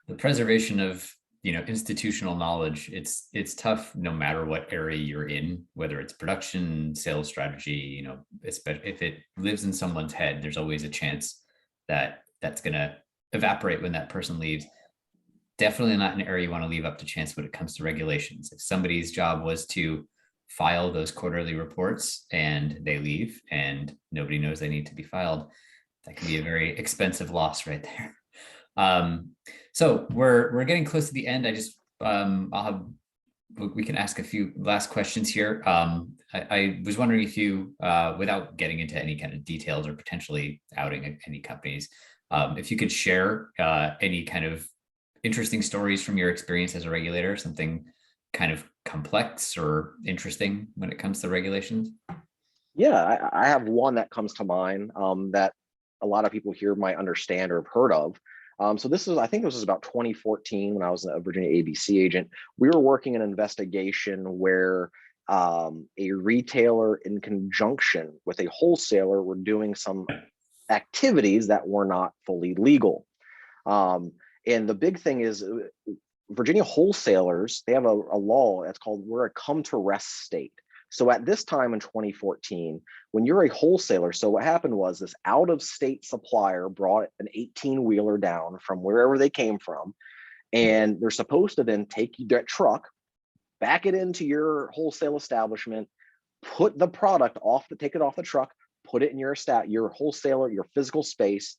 The preservation of institutional knowledge, it's tough no matter what area you're in, whether it's production, sales strategy, especially if it lives in someone's head, there's always a chance that that's going to evaporate when that person leaves. Definitely not an area you want to leave up to chance when it comes to regulations. If somebody's job was to file those quarterly reports and they leave and nobody knows they need to be filed, that can be a very expensive loss right there. So we're getting close to the end. We can ask a few last questions here. I was wondering if you, without getting into any kind of details or potentially outing any companies, if you could share any kind of interesting stories from your experience as a regulator, something kind of complex or interesting when it comes to regulations? Yeah, I have one that comes to mind that a lot of people here might understand or have heard of. So I think this was about 2014 when I was a Virginia ABC agent. We were working an investigation where a retailer in conjunction with a wholesaler were doing some activities that were not fully legal. And the big thing is Virginia wholesalers, they have a law that's called, we're a come to rest state. So at this time in 2014, when you're a wholesaler, so what happened was this out-of-state supplier brought an 18-wheeler down from wherever they came from, and they're supposed to then take that truck, back it into your wholesale establishment, put the product take it off the truck, put it in your wholesaler, your physical space,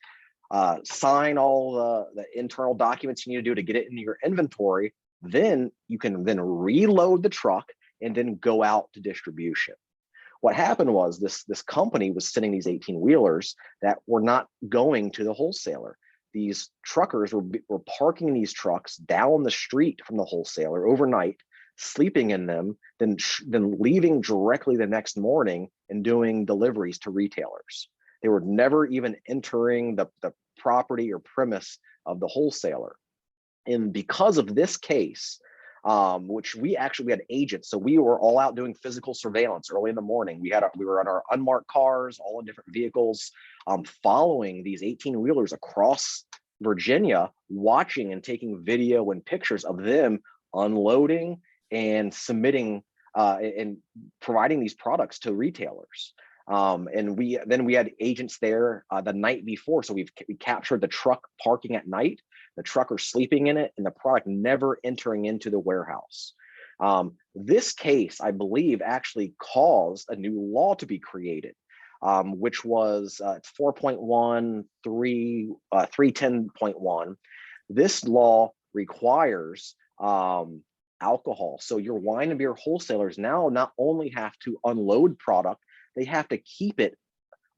sign all the internal documents you need to do to get it into your inventory. Then you can then reload the truck and then go out to distribution. What happened was this company was sending these 18-wheelers that were not going to the wholesaler. These truckers were parking these trucks down the street from the wholesaler overnight, sleeping in them, then leaving directly the next morning and doing deliveries to retailers. They were never even entering the property or premise of the wholesaler. And because of this case, which we had agents, so we were all out doing physical surveillance early in the morning. We were on our unmarked cars, all in different vehicles, following these 18-wheelers across Virginia, watching and taking video and pictures of them unloading and submitting and providing these products to retailers. And we had agents there the night before, so we captured the truck parking at night, the trucker sleeping in it, and the product never entering into the warehouse. This case, I believe, actually caused a new law to be created, which was 310.1. This law requires alcohol. So your wine and beer wholesalers now not only have to unload product, they have to keep it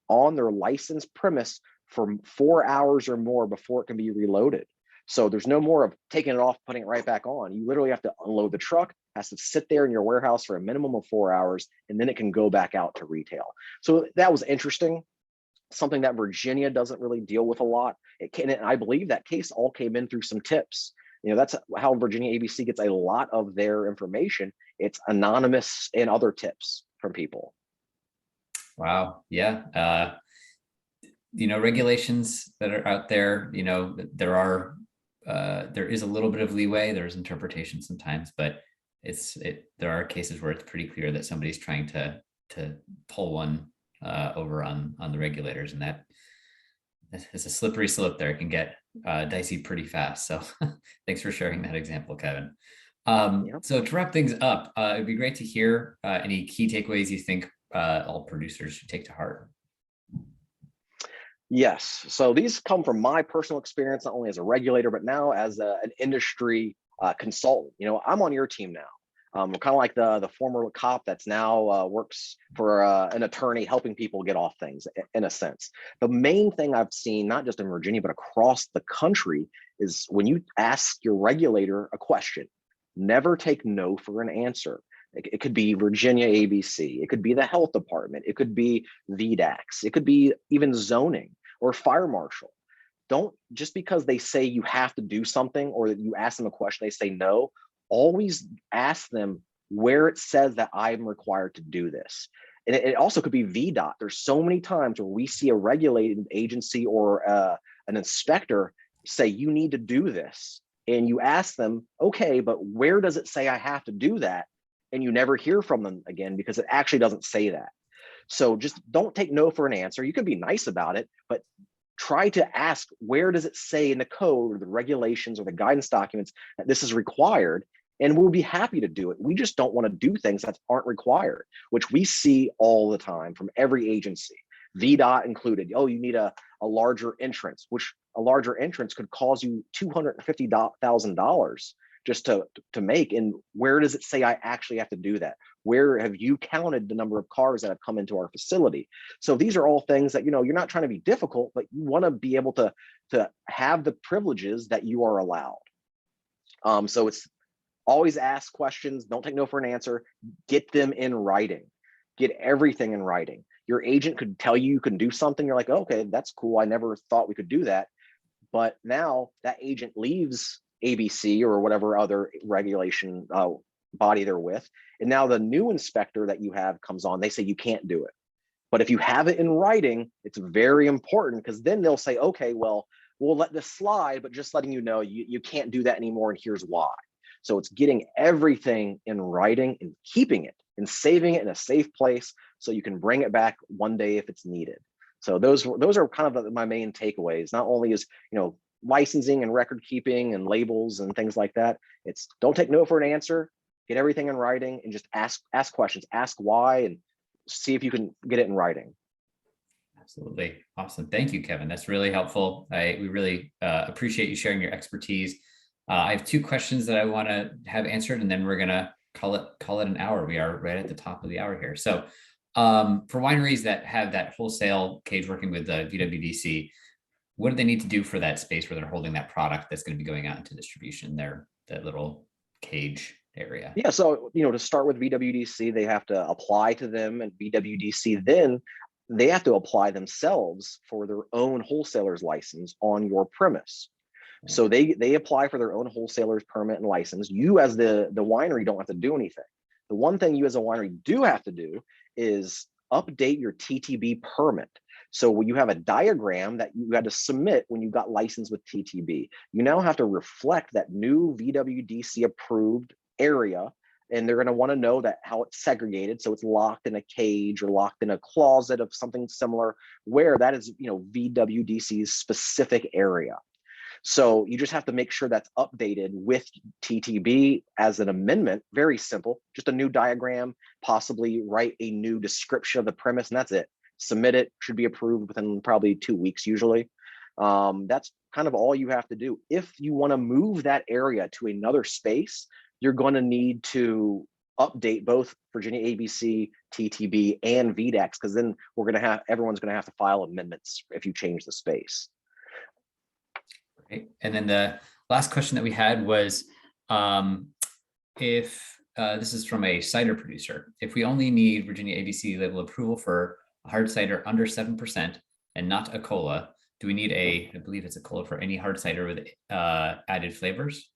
on their licensed premise for 4 hours or more before it can be reloaded. So there's no more of taking it off, putting it right back on. You literally have to unload the truck, has to sit there in your warehouse for a minimum of 4 hours, and then it can go back out to retail. So that was interesting, something that Virginia doesn't really deal with a lot. And I believe that case all came in through some tips. That's how Virginia ABC gets a lot of their information. It's anonymous and other tips from people. Wow. Yeah. Regulations that are out there, there is a little bit of leeway. There's interpretation sometimes, but there are cases where it's pretty clear that somebody's trying to pull one over on the regulators, and that is a slippery slope there. It can get dicey pretty fast. So thanks for sharing that example, Kevin. So to wrap things up, it'd be great to hear any key takeaways you think all producers should take to heart. Yes, so these come from my personal experience, not only as a regulator, but now as an industry consultant. I'm on your team now. I'm kind of like the former cop that's now works for an attorney helping people get off things, in a sense. The main thing I've seen, not just in Virginia, but across the country, is when you ask your regulator a question, never take no for an answer. It could be Virginia ABC, it could be the health department, it could be VDAX, it could be even zoning or fire marshal. Don't, just because they say you have to do something or that you ask them a question, they say no, always ask them where it says that I'm required to do this. And it also could be VDOT. There's so many times where we see a regulated agency or an inspector say you need to do this. And you ask them, okay, but where does it say I have to do that? And you never hear from them again because it actually doesn't say that. So just don't take no for an answer. You can be nice about it, but try to ask, where does it say in the code or the regulations or the guidance documents that this is required? And we'll be happy to do it. We just don't want to do things that aren't required, which we see all the time from every agency, VDOT included. Oh, you need a larger entrance, which a larger entrance could cause you $250,000 just to make. And where does it say I actually have to do that? Where have you counted the number of cars that have come into our facility? So these are all things that, you're not trying to be difficult, but you want to be able to have the privileges that you are allowed. So it's always ask questions. Don't take no for an answer. Get them in writing. Get everything in writing. Your agent could tell you can do something. You're like, okay, that's cool. I never thought we could do that. But now that agent leaves ABC or whatever other regulation body they're with. And now the new inspector that you have comes on, they say you can't do it. But if you have it in writing, it's very important, because then they'll say, okay, well, we'll let this slide, but just letting you know, you can't do that anymore, and here's why. So it's getting everything in writing and keeping it and saving it in a safe place so you can bring it back one day if it's needed. So those are kind of my main takeaways. Not only is, licensing and record keeping and labels and things like that. It's don't take no for an answer, get everything in writing and just ask questions, ask why, and see if you can get it in writing. Absolutely. Awesome. Thank you, Kevin. That's really helpful. We really appreciate you sharing your expertise. I have 2 questions that I want to have answered, and then we're going to call it an hour. We are right at the top of the hour here. So for wineries that have that wholesale cage working with the VWDC, what do they need to do for that space where they're holding that product that's going to be going out into distribution, that little cage area? Yeah, so to start with VWDC, they have to apply to them, and VWDC then they have to apply themselves for their own wholesaler's license on your premise. So they apply for their own wholesaler's permit and license. You as the winery don't have to do anything. The one thing you as a winery do have to do is update your TTB permit. So when you have a diagram that you had to submit when you got licensed with TTB, you now have to reflect that new VWDC approved area, and they're going to want to know that how it's segregated, so it's locked in a cage or locked in a closet of something similar, where that is VWDC's specific area. So you just have to make sure that's updated with TTB as an amendment. Very simple, just a new diagram, possibly write a new description of the premise, and that's it. Submit it, should be approved within probably 2 weeks usually. That's kind of all you have to do. If you want to move that area to another space, you're going to need to update both Virginia ABC, TTB, and VDAX, because then everyone's going to have to file amendments if you change the space. Right. And then the last question that we had was, if this is from a cider producer, if we only need Virginia ABC label approval for a hard cider under 7% and not a cola, do we need I believe it's a cola for any hard cider with added flavors?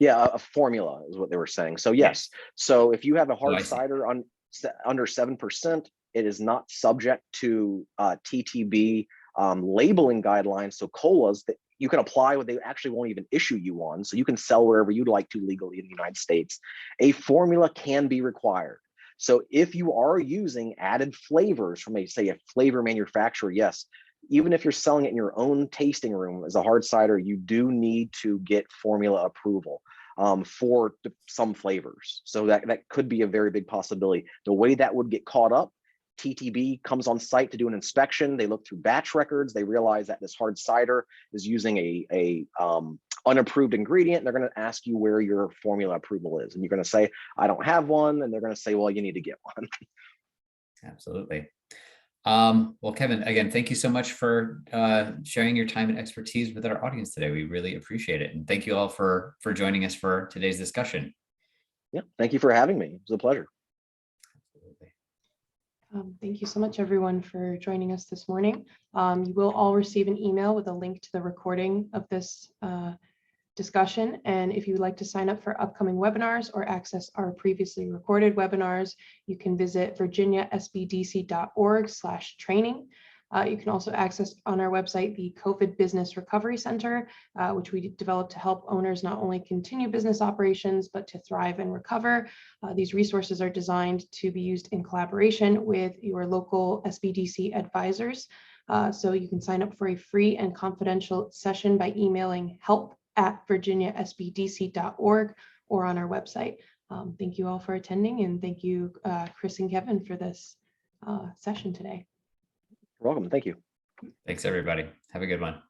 Yeah, a formula is what they were saying. So yes, so if you have a hard cider under 7%, it is not subject to TTB labeling guidelines. So colas that you can apply what they actually won't even issue you one. So you can sell wherever you'd like to legally in the United States. A formula can be required. So if you are using added flavors from a flavor manufacturer, yes, even if you're selling it in your own tasting room as a hard cider, you do need to get formula approval for some flavors. So that could be a very big possibility. The way that would get caught up, TTB comes on site to do an inspection. They look through batch records. They realize that this hard cider is using a unapproved ingredient. They're going to ask you where your formula approval is. And you're going to say, I don't have one. And they're going to say, well, you need to get one. Absolutely. Well, Kevin, again, thank you so much for sharing your time and expertise with our audience today. We really appreciate it. And thank you all for joining us for today's discussion. Yeah, thank you for having me. It was a pleasure. Thank you so much, everyone, for joining us this morning. You will all receive an email with a link to the recording of this discussion. And if you would like to sign up for upcoming webinars or access our previously recorded webinars, you can visit virginiasbdc.org/training. You can also access on our website the COVID Business Recovery Center, which we developed to help owners not only continue business operations, but to thrive and recover. These resources are designed to be used in collaboration with your local SBDC advisors. So you can sign up for a free and confidential session by emailing help@virginiasbdc.org or on our website. Thank you all for attending, and thank you, Chris and Kevin, for this session today. You're welcome. Thank you. Thanks, everybody. Have a good one.